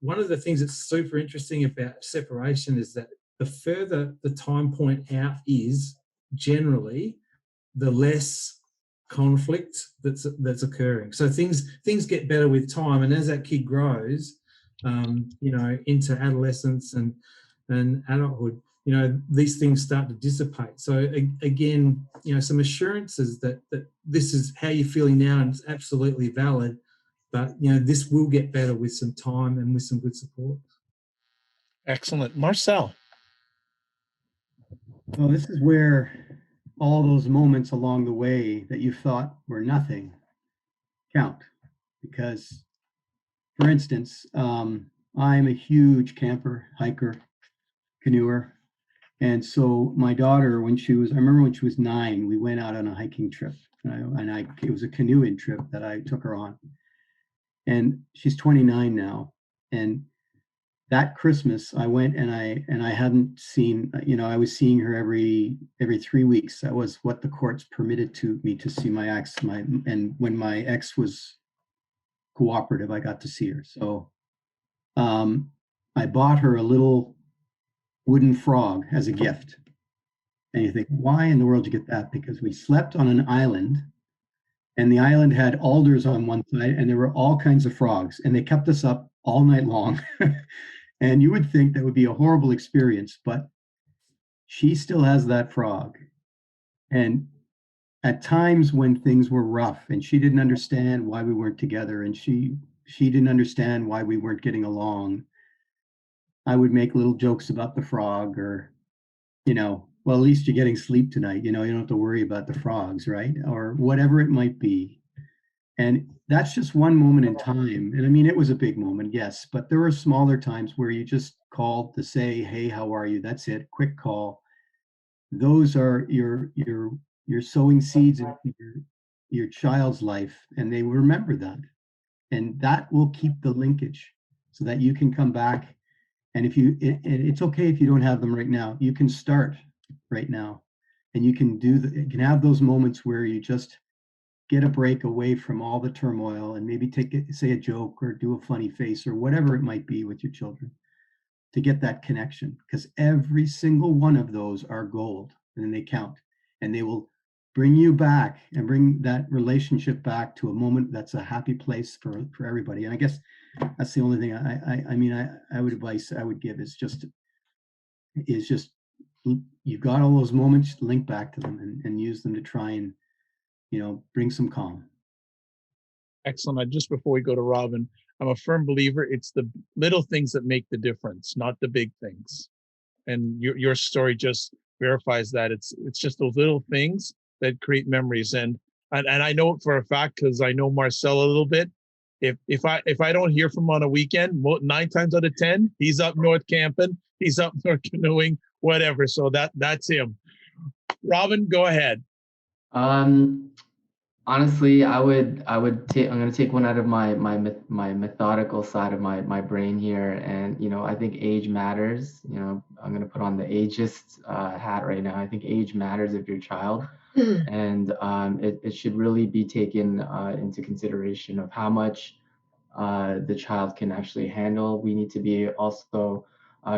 One of the things that's super interesting about separation is that the further the time point out is, generally, the less conflict that's occurring. So things get better with time, and as that kid grows, into adolescence and adulthood, these things start to dissipate. So again, some assurances that this is how you're feeling now, and it's absolutely valid. But this will get better with some time and with some good support. Excellent. Marcel. Well, this is where all those moments along the way that you thought were nothing count. Because, for instance, I'm a huge camper, hiker, canoeer. And so my daughter, I remember when she was 9, we went out on a hiking trip. It was a canoeing trip that I took her on. And she's 29 now. And that Christmas, I went and I hadn't seen, I was seeing her every 3 weeks. That was what the courts permitted me to see my ex. And when my ex was cooperative, I got to see her. So I bought her a little wooden frog as a gift. And you think, why in the world did you get that? Because we slept on an island, and the island had alders on one side, and there were all kinds of frogs, and they kept us up all night long. And you would think that would be a horrible experience, but she still has that frog. And at times when things were rough and she didn't understand why we weren't together and she didn't understand why we weren't getting along, I would make little jokes about the frog, or, well, at least you're getting sleep tonight, you don't have to worry about the frogs, right? Or whatever it might be. And that's just one moment in time. And I mean, it was a big moment, yes, but there were smaller times where you just called to say, hey, how are you? That's it, quick call. Those are you're sowing seeds into your child's life, and they remember that. And that will keep the linkage so that you can come back. And it's okay if you don't have them right now. You can start right now, and you can have those moments where you just get a break away from all the turmoil and maybe say a joke or do a funny face or whatever it might be with your children to get that connection, because every single one of those are gold and they count, and they will bring you back and bring that relationship back to a moment that's a happy place for everybody. And I guess that's the only thing I would advice I would give is just you've got all those moments, link back to them and use them to try and bring some calm. Excellent. Just before we go to Robin, I'm a firm believer it's the little things that make the difference, not the big things. And your story just verifies that. It's just those little things that create memories. And I know it for a fact because I know Marcel a little bit. If I don't hear from him on a weekend, 9 times out of 10, he's up north camping, he's up north canoeing, whatever. So that's him. Robin, go ahead. Honestly, I'm going to take one out of my methodical side of my brain here, and I think age matters. I'm going to put on the ageist hat right now. I think age matters if you're a child, and it should really be taken into consideration of how much the child can actually handle. We need to be also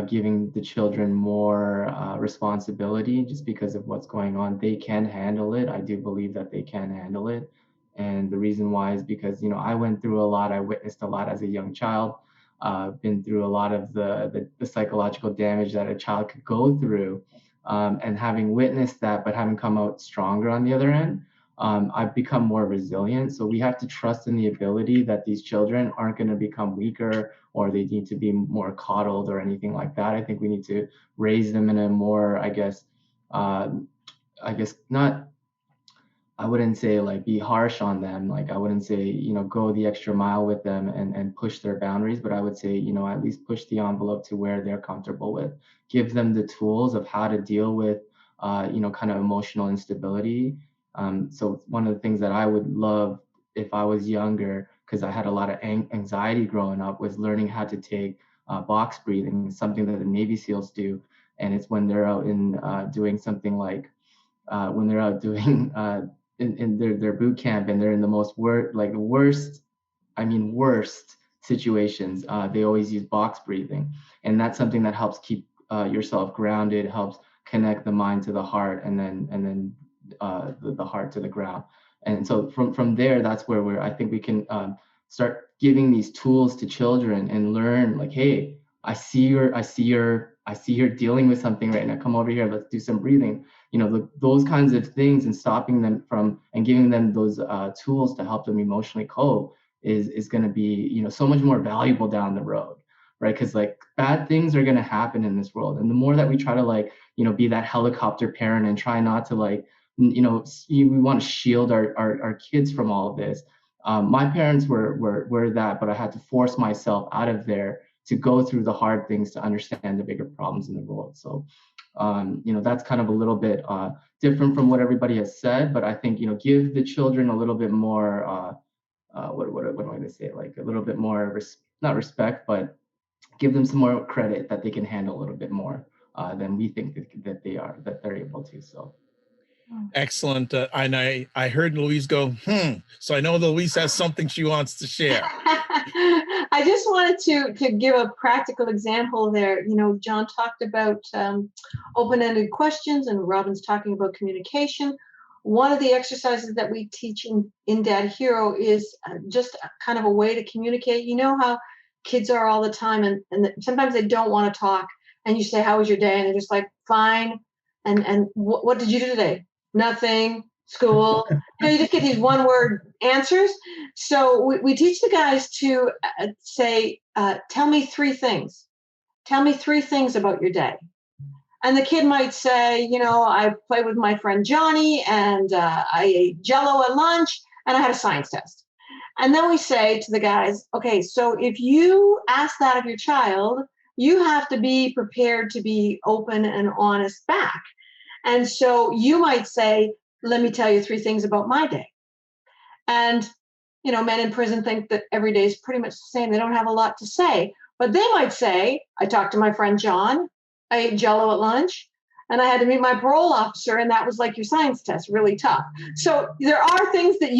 giving the children more responsibility just because of what's going on. They can handle it. I do believe that they can handle it. And the reason why is because, I went through a lot. I witnessed a lot as a young child, been through a lot of the psychological damage that a child could go through. And having witnessed that, but having come out stronger on the other end, I've become more resilient. So we have to trust in the ability that these children aren't going to become weaker or they need to be more coddled or anything like that. I think we need to raise them in a more, not, I wouldn't say like be harsh on them. Like I wouldn't say, go the extra mile with them and push their boundaries, but I would say, at least push the envelope to where they're comfortable with. Give them the tools of how to deal with, kind of emotional instability. So one of the things that I would love if I was younger, because I had a lot of anxiety growing up, was learning how to take box breathing, something that the Navy SEALs do. And it's when they're out in doing something like, when they're out doing in their boot camp and they're in the worst situations, they always use box breathing. And that's something that helps keep yourself grounded, helps connect the mind to the heart, and then the heart to the ground. And so from there, that's where I think we can start giving these tools to children and learn like, hey, I see you're dealing with something right now. Come over here, let's do some breathing. Those kinds of things, and stopping them from and giving them those tools to help them emotionally cope is going to be, so much more valuable down the road, right? Because like bad things are going to happen in this world, and the more that we try to be that helicopter parent and try not to we want to shield our kids from all of this. My parents were that, but I had to force myself out of there to go through the hard things to understand the bigger problems in the world. So, that's kind of a little bit different from what everybody has said, but I think, give the children a little bit more, what am I going to say? Like a little bit more, not respect, but give them some more credit that they can handle a little bit more than we think that they're able to. So. Excellent. And I heard Louise go, So I know Louise has something she wants to share. I just wanted to give a practical example there. John talked about open-ended questions, and Robin's talking about communication. One of the exercises that we teach in Dad Hero is just kind of a way to communicate. You know how kids are all the time, and sometimes they don't want to talk, and you say, how was your day? And they're just like, fine. And what did you do today? nothing, school. You just get these one-word answers. So we teach the guys to say, tell me 3 things. Tell me 3 things about your day. And the kid might say, I played with my friend Johnny, and I ate Jello at lunch, and I had a science test. And then we say to the guys, okay, so if you ask that of your child, you have to be prepared to be open and honest back. And so you might say, let me tell you 3 things about my day. And, men in prison think that every day is pretty much the same. They don't have a lot to say. But they might say, I talked to my friend John, I ate Jello at lunch, and I had to meet my parole officer, and that was like your science test, really tough. So there are things that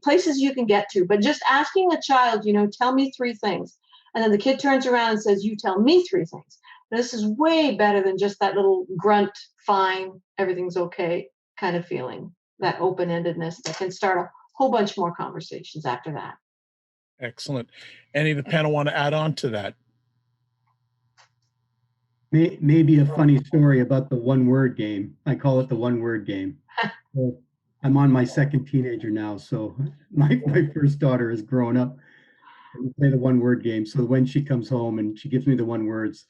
places you can get to, but just asking a child, tell me 3 things. And then the kid turns around and says, you tell me 3 things. This is way better than just that little grunt, fine, everything's okay kind of feeling, that open-endedness that can start a whole bunch more conversations after that. Excellent. Any of the panel want to add on to that? Maybe a funny story about the one-word game. I call it the one-word game. So I'm on my 2nd teenager now, so my first daughter is growing up. We play the one-word game. So when she comes home and she gives me the 1 words,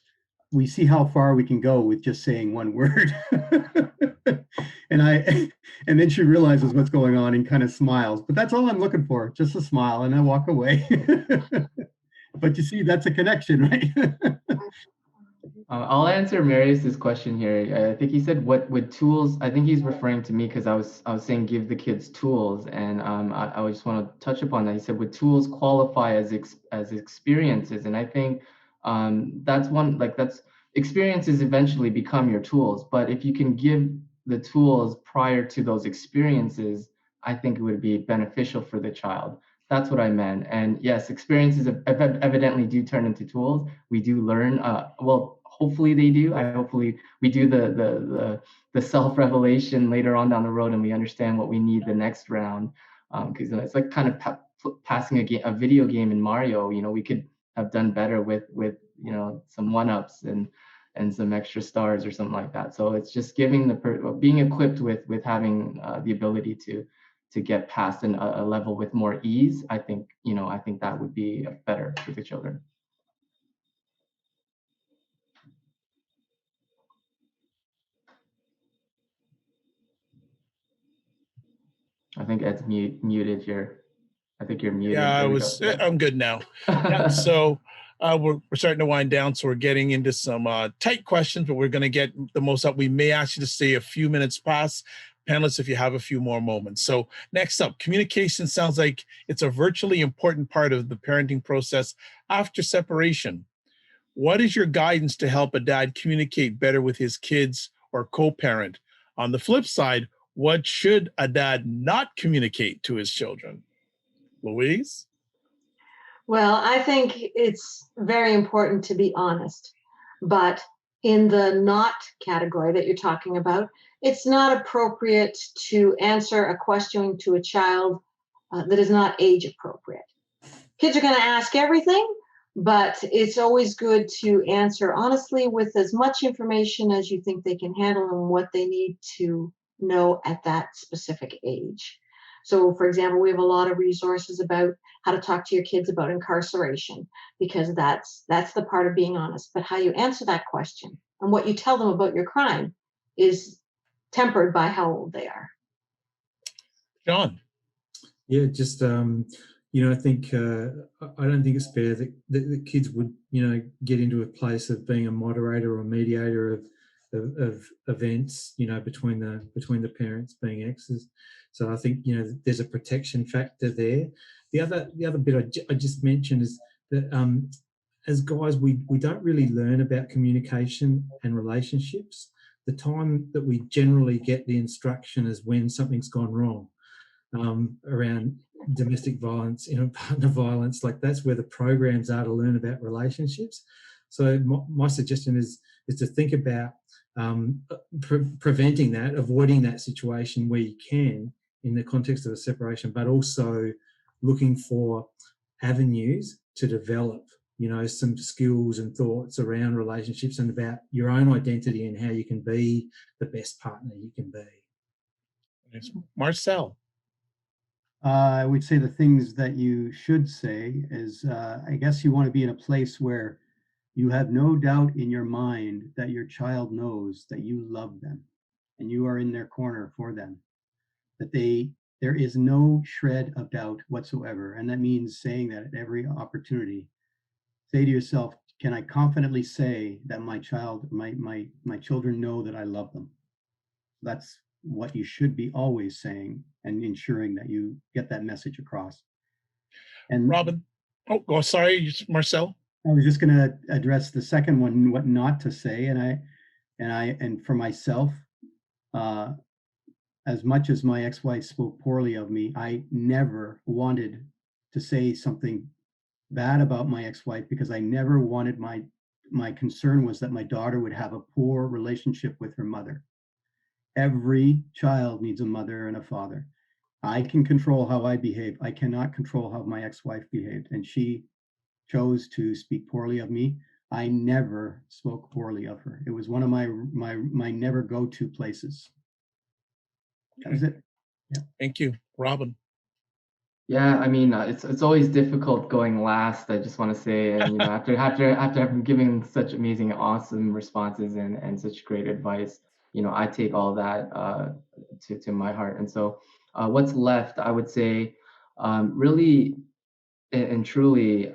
we see how far we can go with just saying 1 word. and then she realizes what's going on and kind of smiles. But that's all I'm looking for, just a smile, and I walk away. But you see, that's a connection, right? I'll answer Marius's question here. I think he said what with tools. I think he's referring to me because I was saying give the kids tools, and I just want to touch upon that. He said would tools qualify as experiences, and I think that's one, like, that's experiences eventually become your tools. But if you can give the tools prior to those experiences, I think it would be beneficial for the child. That's what I meant. And yes, experiences evidently do turn into tools. We do learn. Well, hopefully they do. Hopefully we do the self-revelation later on down the road, and we understand what we need the next round. Because it's like kind of passing a video game in Mario. We could have done better with some one-ups and some extra stars or something like that. So it's just giving being equipped with having the ability to get past a level with more ease. I think that would be better for the children. I think Ed's muted here. I think you're muted. Yeah, I'm good now. Yeah, so we're starting to wind down, so we're getting into some tight questions, but we're going to get the most up. We may ask you to stay a few minutes past. Panelists, if you have a few more moments. So next up, communication sounds like it's a virtually important part of the parenting process after separation. What is your guidance to help a dad communicate better with his kids or co-parent? On the flip side, what should a dad not communicate to his children? Louise? Well, I think it's very important to be honest, but in the not category that you're talking about, it's not appropriate to answer a question to a child that is not age appropriate. Kids are going to ask everything, but it's always good to answer honestly with as much information as you think they can handle and what they need to know at that specific age. So, for example, we have a lot of resources about how to talk to your kids about incarceration, because that's the part of being honest. But how you answer that question and what you tell them about your crime is tempered by how old they are. John? Yeah, just I think I don't think it's fair that the kids would get into a place of being a moderator or mediator of events between the parents being exes. So I think there's a protection factor there. The other bit I just mentioned is that as guys we don't really learn about communication and relationships. The time that we generally get the instruction is when something's gone wrong. Around domestic violence, partner violence, like that's where the programs are to learn about relationships. So my suggestion is to think about preventing that, avoiding that situation where you can in the context of a separation, but also looking for avenues to develop, some skills and thoughts around relationships and about your own identity and how you can be the best partner you can be. It's Marcel. I would say the things that you should say is, I guess you want to be in a place where you have no doubt in your mind that your child knows that you love them and you are in their corner for them, that there is no shred of doubt whatsoever. And that means saying that at every opportunity. Say to yourself, can I confidently say that my children know that I love them? That's what you should be always saying and ensuring that you get that message across. And Robin. Oh, sorry, Marcel. I was just going to address the second one, what not to say. And for myself, as much as my ex-wife spoke poorly of me, I never wanted to say something bad about my ex-wife because I never wanted my concern was that my daughter would have a poor relationship with her mother. Every child needs a mother and a father. I can control how I behave. I cannot control how my ex-wife behaved, and she chose to speak poorly of me. I never spoke poorly of her. It was one of my never go-to places. That was it. Yeah. Thank you, Robin. Yeah, I mean, it's always difficult going last. I just want to say, and after giving such amazing, awesome responses and such great advice, I take all that to my heart. And so, what's left, I would say, really and truly,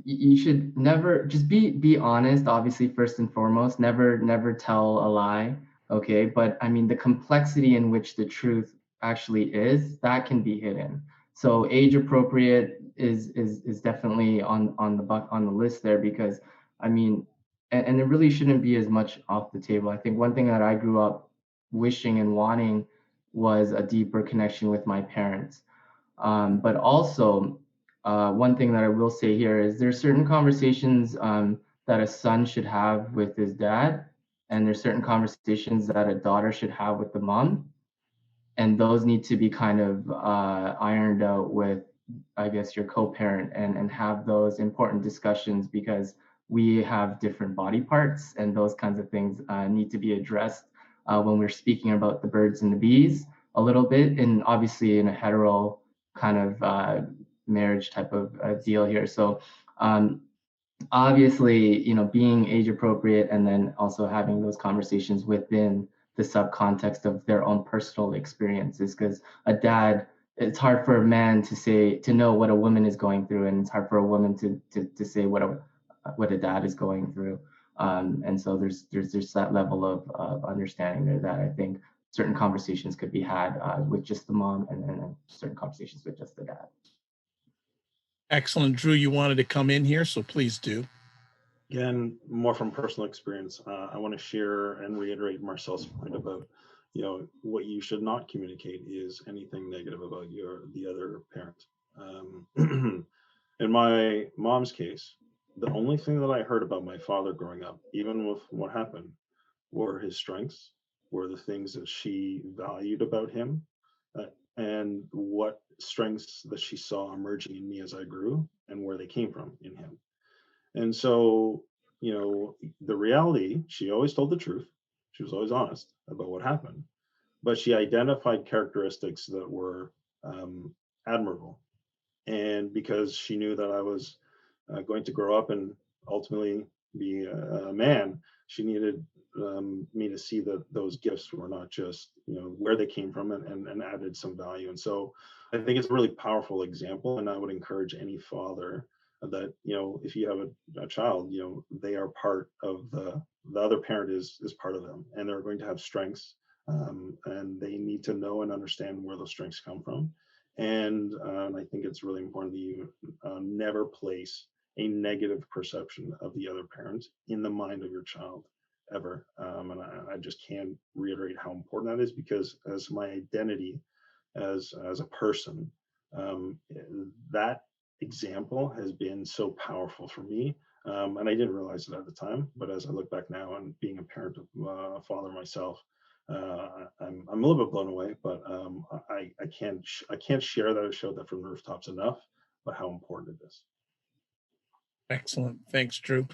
you should never just be honest. Obviously, first and foremost, never tell a lie. Okay, but I mean, the complexity in which the truth actually is, that can be hidden. So age appropriate is definitely on the list there, because I mean, and it really shouldn't be as much off the table. I think one thing that I grew up wishing and wanting was a deeper connection with my parents. But also, one thing that I will say here is there's certain conversations that a son should have with his dad, and there's certain conversations that a daughter should have with the mom, and those need to be kind of ironed out with, I guess, your co-parent, and have those important discussions, because we have different body parts, and those kinds of things need to be addressed when we're speaking about the birds and the bees a little bit, and obviously in a hetero kind of marriage type of deal here. So obviously, being age appropriate, and then also having those conversations within the subcontext of their own personal experiences, because it's hard for a man to know what a woman is going through, and it's hard for a woman to say what a dad is going through. And so there's that level of understanding there that I think certain conversations could be had with just the mom, and then certain conversations with just the dad. Excellent. Drew, you wanted to come in here, so please do. Again, more from personal experience, I want to share and reiterate Marcel's point about, what you should not communicate is anything negative about the other parent. In my mom's case, the only thing that I heard about my father growing up, even with what happened, were his strengths, were the things that she valued about him, and what strengths that she saw emerging in me as I grew, and where they came from in him. And so, the reality, she always told the truth. She was always honest about what happened, but she identified characteristics that were admirable. And because she knew that I was going to grow up and ultimately be a man, she needed me to see that those gifts were not just, where they came from, and added some value. And so I think it's a really powerful example. And I would encourage any father that, if you have a child, they are part of the other parent is part of them, and they're going to have strengths, and they need to know and understand where those strengths come from. And I think it's really important that you never place a negative perception of the other parent in the mind of your child, ever. And I just can't reiterate how important that is, because as my identity as a person, that example has been so powerful for me. And I didn't realize it at the time, but as I look back now and being a parent of a father myself, I'm a little bit blown away, but I can't share that. I showed that from the rooftops enough, but how important it is. Excellent. Thanks, Drew.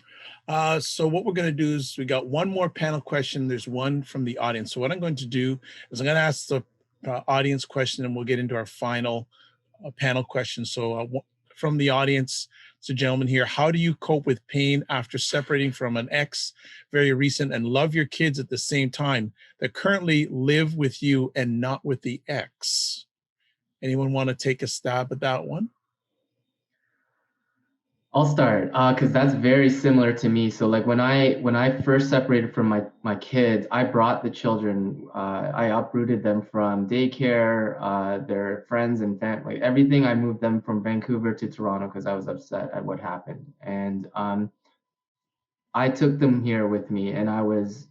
So what we're going to do is we got one more panel question. There's one from the audience. So what I'm going to do is I'm going to ask the audience question, and we'll get into our final panel question. So from the audience, it's a gentleman here. How do you cope with pain after separating from an ex, very recent, and love your kids at the same time that currently live with you and not with the ex? Anyone want to take a stab at that one? I'll start because that's very similar to me. So like when I first separated from my kids, I brought the children. I uprooted them from daycare, their friends and family, like everything. I moved them from Vancouver to Toronto because I was upset at what happened, and I took them here with me, and I was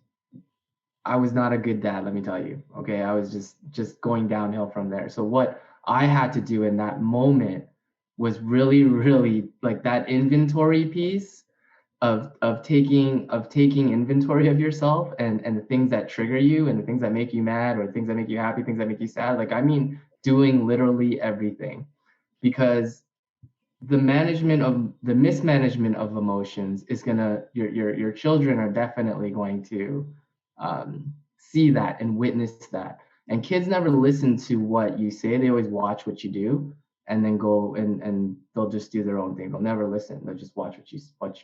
not a good dad, let me tell you. Okay, I was just going downhill from there. So what I had to do in that moment was really, really like that inventory piece of taking inventory of yourself and the things that trigger you and the things that make you mad or things that make you happy, things that make you sad. Like I mean, doing literally everything, because the mismanagement of emotions is gonna your children are definitely going to see that and witness that. And kids never listen to what you say; they always watch what you do, and then go and they'll just do their own thing. They'll never listen. They'll just watch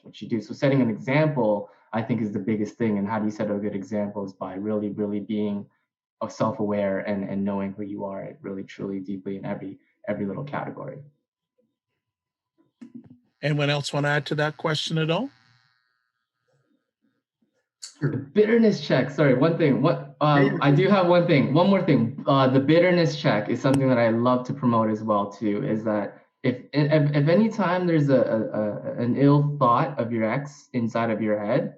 what you do. So setting an example, I think, is the biggest thing. And how do you set a good example is by really, really being self-aware and knowing who you are, really, truly, deeply in every little category. Anyone else want to add to that question at all? The bitterness check. Sorry, one thing. I do have one thing. One more thing. The bitterness check is something that I love to promote as well too. Is that if any time there's an ill thought of your ex inside of your head,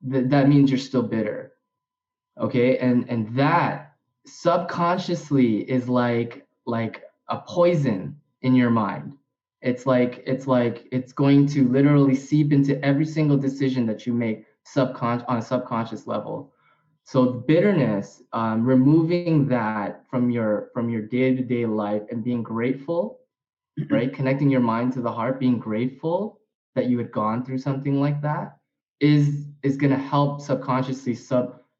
that means you're still bitter. Okay, and that subconsciously is like a poison in your mind. It's going to literally seep into every single decision that you make on a subconscious level. So bitterness, removing that from your day-to-day life and being grateful, right? Connecting your mind to the heart, being grateful that you had gone through something like that is going to help subconsciously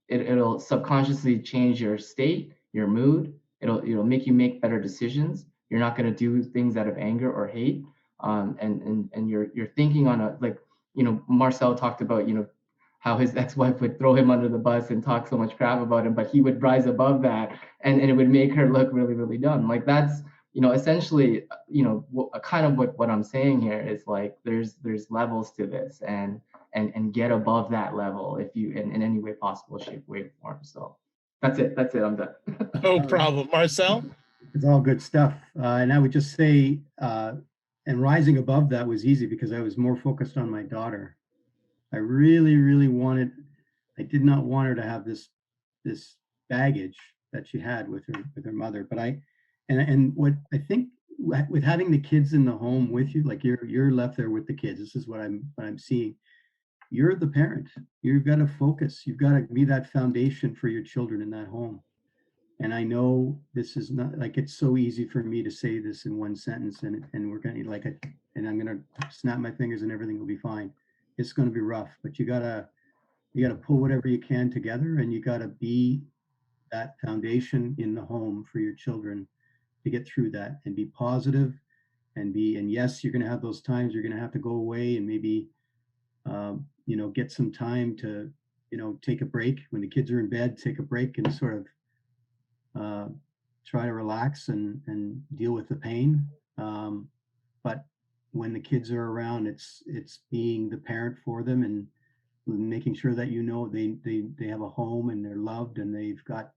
it'll subconsciously change your state, your mood. It'll make you make better decisions. You're not going to do things out of anger or hate. And you're thinking on a, like, Marcel talked about, how his ex-wife would throw him under the bus and talk so much crap about him, but he would rise above that and it would make her look really, really dumb. Like that's, essentially, kind of what I'm saying here is like, there's levels to this and get above that level if you, in any way possible, shape, way, or form. So that's it. I'm done. No problem. Marcel? It's all good stuff. And I would just say, and rising above that was easy because I was more focused on my daughter. I really, really I did not want her to have this baggage that she had with her mother. But and what I think with having the kids in the home with you, like you're left there with the kids. This is what I'm seeing. You're the parent. You've got to focus. You've got to be that foundation for your children in that home. And I know this is not like, it's so easy for me to say this in one sentence and we're going to and I'm going to snap my fingers and everything will be fine. It's going to be rough, but you gotta pull whatever you can together and you gotta be that foundation in the home for your children to get through that and be positive and yes, you're going to have those times you're going to have to go away and maybe, get some time to, take a break when the kids are in bed, take a break and sort of try to relax and deal with the pain. But when the kids are around, it's being the parent for them and making sure that they have a home and they're loved and they've got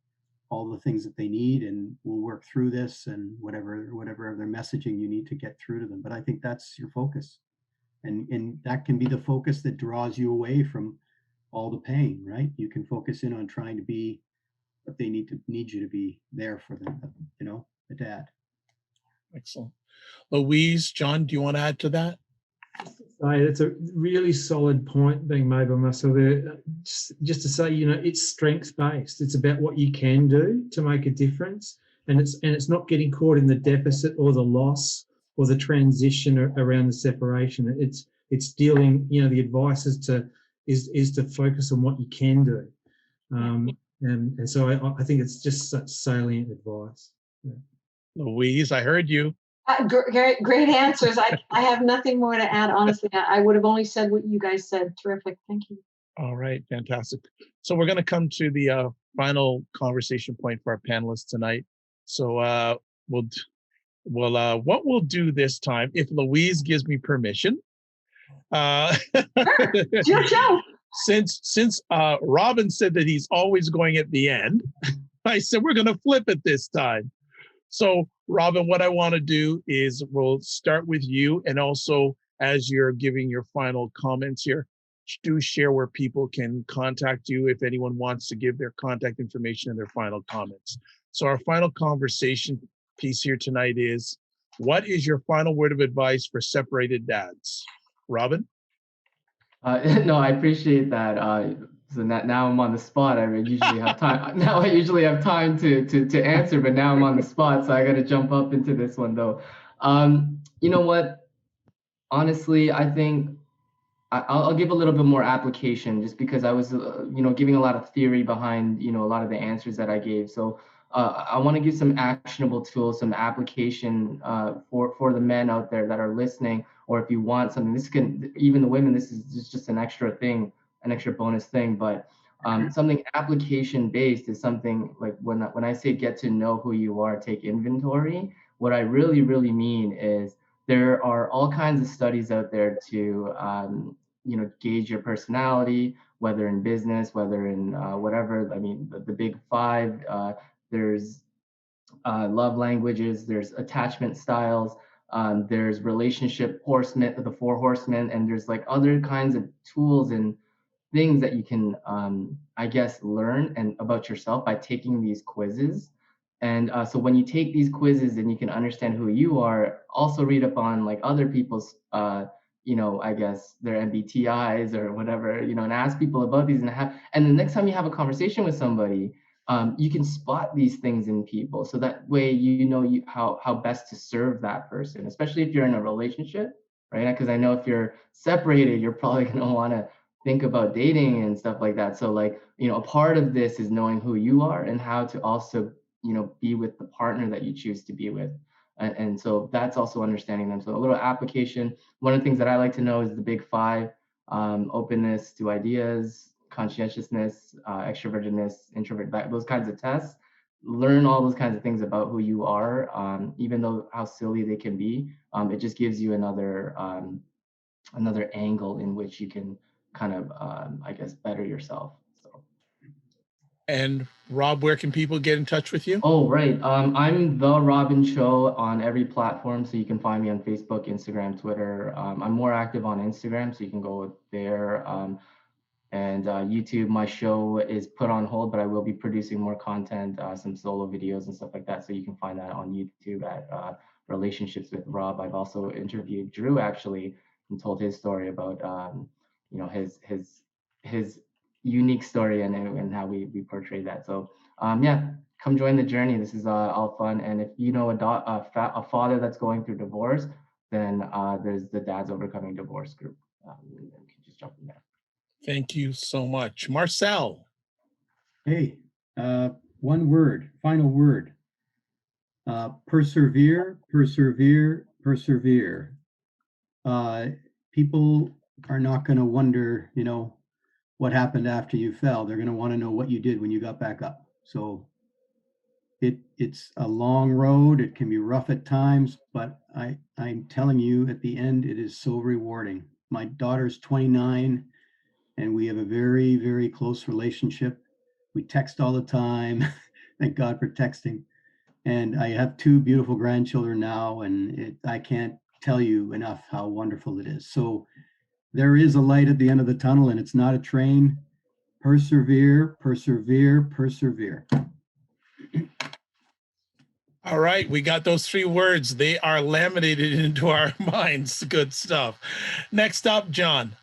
all the things that they need and we'll work through this and whatever other messaging you need to get through to them. But I think that's your focus. And that can be the focus that draws you away from all the pain, right? You can focus in on trying to be what they need you to be there for them, the dad. Excellent. Louise, John, do you want to add to that? That's a really solid point being made by Marcel there. Just to say, it's strengths-based. It's about what you can do to make a difference, and it's not getting caught in the deficit or the loss or the transition around the separation. It's it's dealing, the advice is to focus on what you can do. And so I think it's just such salient advice. Yeah. Louise, I heard you. Great answers. I have nothing more to add, honestly. I would have only said what you guys said. Terrific. Thank you. All right, fantastic. So we're going to come to the final conversation point for our panelists tonight. So what we'll do this time, if Louise gives me permission, Sure. It's your show. Since Robin said that he's always going at the end, I said we're going to flip it this time. So Robin, what I want to do is we'll start with you, and also as you're giving your final comments here, do share where people can contact you if anyone wants to give their contact information and their final comments. So our final conversation piece here tonight is, what is your final word of advice for separated dads? Robin? No, I appreciate that. So now I'm on the spot. I usually have time. Now I usually have time to answer, but now I'm on the spot, so I got to jump up into this one though. You know what? Honestly, I think I'll give a little bit more application, just because I was, giving a lot of theory behind, a lot of the answers that I gave. So I want to give some actionable tools, some application for the men out there that are listening, or if you want something, this can, even the women, this is just an extra thing, an extra bonus thing, but something application based is something like when I say get to know who you are, take inventory, what I really, really mean is there are all kinds of studies out there to, gauge your personality, whether in business, whether in whatever. I mean, the big five, there's love languages, there's attachment styles, there's relationship horsemen, the four horsemen, and there's like other kinds of tools and things that you can, I guess, learn and about yourself by taking these quizzes. And so when you take these quizzes and you can understand who you are, also read up on like other people's, I guess their MBTIs or whatever, and ask people about these, and the next time you have a conversation with somebody, you can spot these things in people. So that way, how best to serve that person, especially if you're in a relationship, right? Because I know if you're separated, you're probably going to want to think about dating and stuff like that. So like, a part of this is knowing who you are and how to also, be with the partner that you choose to be with. And so that's also understanding them. So a little application. One of the things that I like to know is the big five: openness to ideas, conscientiousness, extrovertedness, introvert, those kinds of tests. Learn all those kinds of things about who you are, even though how silly they can be. It just gives you another angle in which you can kind of, I guess, better yourself. So. And Rob, where can people get in touch with you? Oh, right. I'm the Robin Choe on every platform. So you can find me on Facebook, Instagram, Twitter. I'm more active on Instagram, so you can go there. And YouTube, my show is put on hold, but I will be producing more content, some solo videos and stuff like that. So you can find that on YouTube at Relationships with Rob. I've also interviewed Drew, actually, and told his story about, his unique story and how we portray that. So yeah, come join the journey. This is all fun. And if you know a father that's going through divorce, then there's the Dads Overcoming Divorce group. You can just jump in there. Thank you so much. Marcel. Hey, one word, final word. Persevere, persevere, persevere. People are not going to wonder, what happened after you fell. They're going to want to know what you did when you got back up. So it's a long road. It can be rough at times, but I'm telling you, at the end, it is so rewarding. My daughter's 29, and we have a very, very close relationship. We text all the time. Thank God for texting. And I have 2 beautiful grandchildren now, and I can't tell you enough how wonderful it is. So there is a light at the end of the tunnel, and it's not a train. Persevere, persevere, persevere. All right, we got those 3 words. They are laminated into our minds. Good stuff. Next up, John.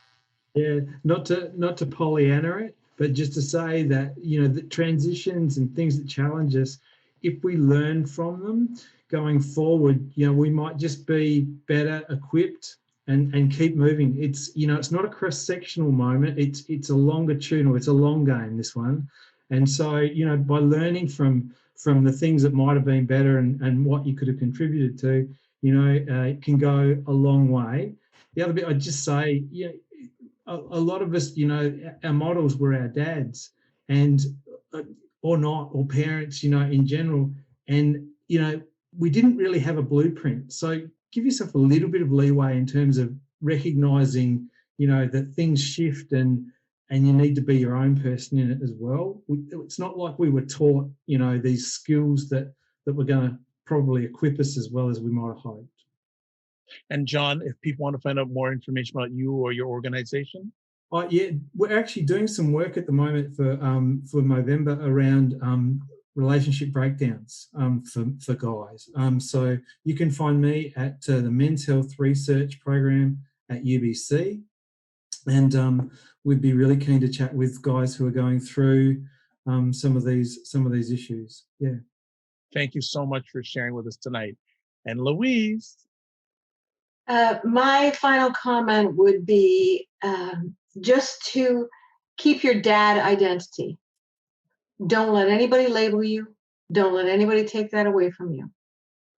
Yeah, not to Pollyanna it, but just to say that, the transitions and things that challenge us, if we learn from them going forward, we might just be better equipped and keep moving. It's, you know, it's not a cross-sectional moment. It's a longitudinal, it's a long game, this one. And so, you know, by learning from the things that might have been better and what you could have contributed to, you know, it can go a long way. The other bit I'd just say, yeah, a lot of us, you know, our models were our dads, and or not, or parents, you know, in general. And, you know, we didn't really have a blueprint. So give yourself a little bit of leeway in terms of recognizing, you know, that things shift and you need to be your own person in it as well. It's not like we were taught, you know, these skills that were going to probably equip us as well as we might have hoped. And John, if people want to find out more information about you or your organization? Yeah, we're actually doing some work at the moment for November around relationship breakdowns for guys. So you can find me at the Men's Health Research Program at UBC, and we'd be really keen to chat with guys who are going through some of these issues. Yeah. Thank you so much for sharing with us tonight. And Louise? My final comment would be just to keep your dad identity. Don't let anybody label you. Don't let anybody take that away from you.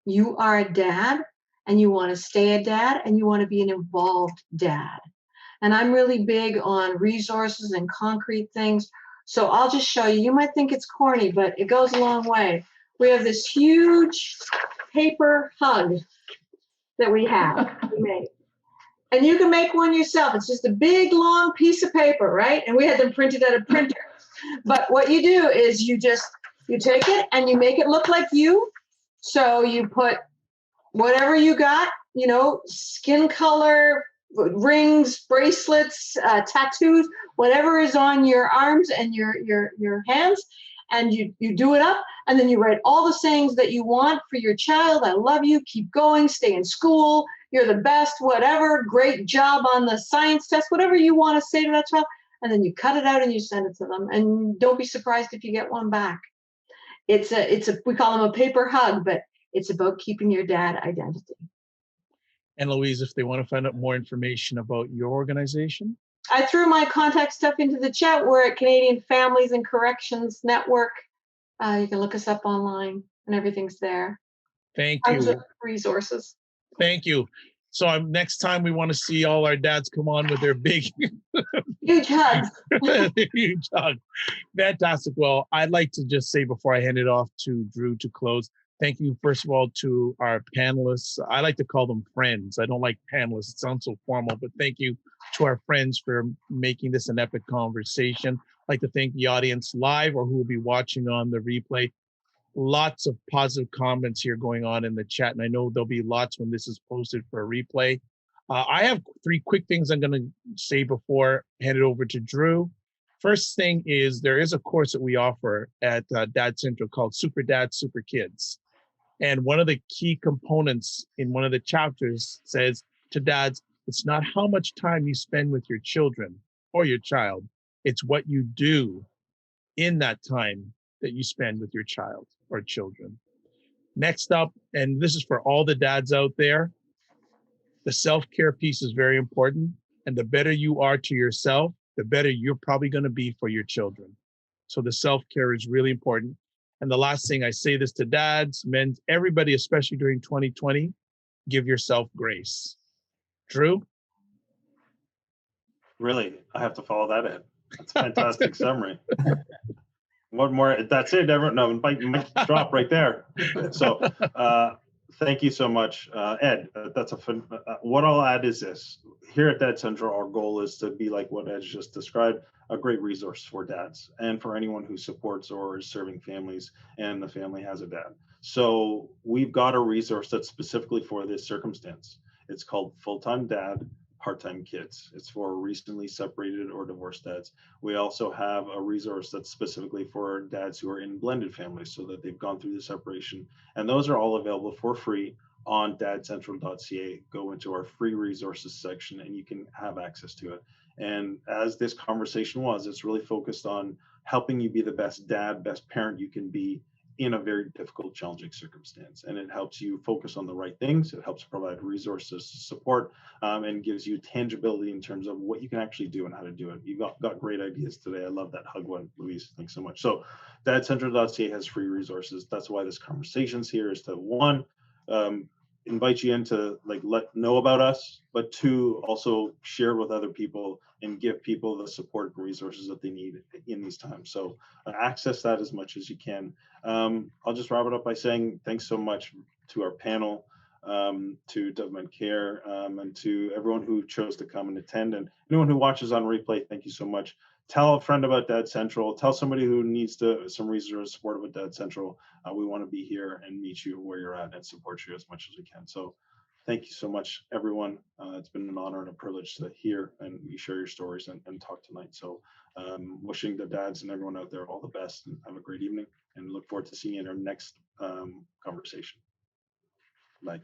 You are a dad, and you want to stay a dad, and you want to be an involved dad. And I'm really big on resources and concrete things. So I'll just show you. You might think it's corny, but it goes a long way. We have this huge paper hug that we made. And you can make one yourself. It's just a big, long piece of paper, right? And we had them printed at a printer. But what you do is you take it and you make it look like you. So you put whatever you got, you know, skin color, rings, bracelets, tattoos, whatever is on your arms and your hands, and you do it up, and then you write all the sayings that you want for your child. I love you, keep going, stay in school, you're the best, whatever, great job on the science test, whatever you want to say to that child, and then you cut it out and you send it to them, and don't be surprised if you get one back. It's a we call them a paper hug, but it's about keeping your dad identity. And Louise, if they want to find out more information about your organization? I threw my contact stuff into the chat. We're at Canadian Families and Corrections Network. You can look us up online and everything's there. Thank Tons you. of resources. Thank you. So next time we want to see all our dads come on with their big, huge hugs. Huge hug. Fantastic. Well, I'd like to just say before I hand it off to Drew to close, thank you, first of all, to our panelists. I like to call them friends. I don't like panelists. It sounds so formal, but thank you to our friends for making this an epic conversation. I'd like to thank the audience live or who will be watching on the replay. Lots of positive comments here going on in the chat, and I know there'll be lots when this is posted for a replay. I have 3 quick things I'm going to say before I hand it over to Drew. First thing is there is a course that we offer at Dad Central called Super Dad, Super Kids. And one of the key components in one of the chapters says to dads, it's not how much time you spend with your children or your child, it's what you do in that time that you spend with your child or children. Next up, and this is for all the dads out there, the self-care piece is very important. And the better you are to yourself, the better you're probably going to be for your children. So the self-care is really important. And the last thing, I say this to dads, men, everybody, especially during 2020, give yourself grace. Drew? Really, I have to follow that in. That's a fantastic summary. What more? That's it. Everyone, no, mic drop right there. So thank you so much, Ed. That's a fun. What I'll add is this. Here at Dad Central, our goal is to be like what Ed just described, a great resource for dads and for anyone who supports or is serving families and the family has a dad. So we've got a resource that's specifically for this circumstance. It's called Full-Time Dad, Part-Time Kids. It's for recently separated or divorced dads. We also have a resource that's specifically for dads who are in blended families so that they've gone through the separation. And those are all available for free on dadcentral.ca. Go into our free resources section and you can have access to it. And as this conversation was, it's really focused on helping you be the best dad, best parent you can be in a very difficult, challenging circumstance. And it helps you focus on the right things. It helps provide resources, support, and gives you tangibility in terms of what you can actually do and how to do it. You got great ideas today. I love that hug one, Louise. Thanks so much. So dadcentral.ca has free resources. That's why this conversation's here, is to, one, invite you in to know about us, but two, also share with other people and give people the support and resources that they need in these times. So access that as much as you can. I'll just wrap it up by saying thanks so much to our panel, to Government Care, and to everyone who chose to come and attend, and anyone who watches on replay. Thank you so much. Tell a friend about Dad Central. Tell somebody who needs some resource support about Dad Central. We want to be here and meet you where you're at and support you as much as we can. So thank you so much, everyone. It's been an honor and a privilege to hear and you share your stories and talk tonight. So wishing the dads and everyone out there all the best, and have a great evening, and look forward to seeing you in our next conversation. Bye.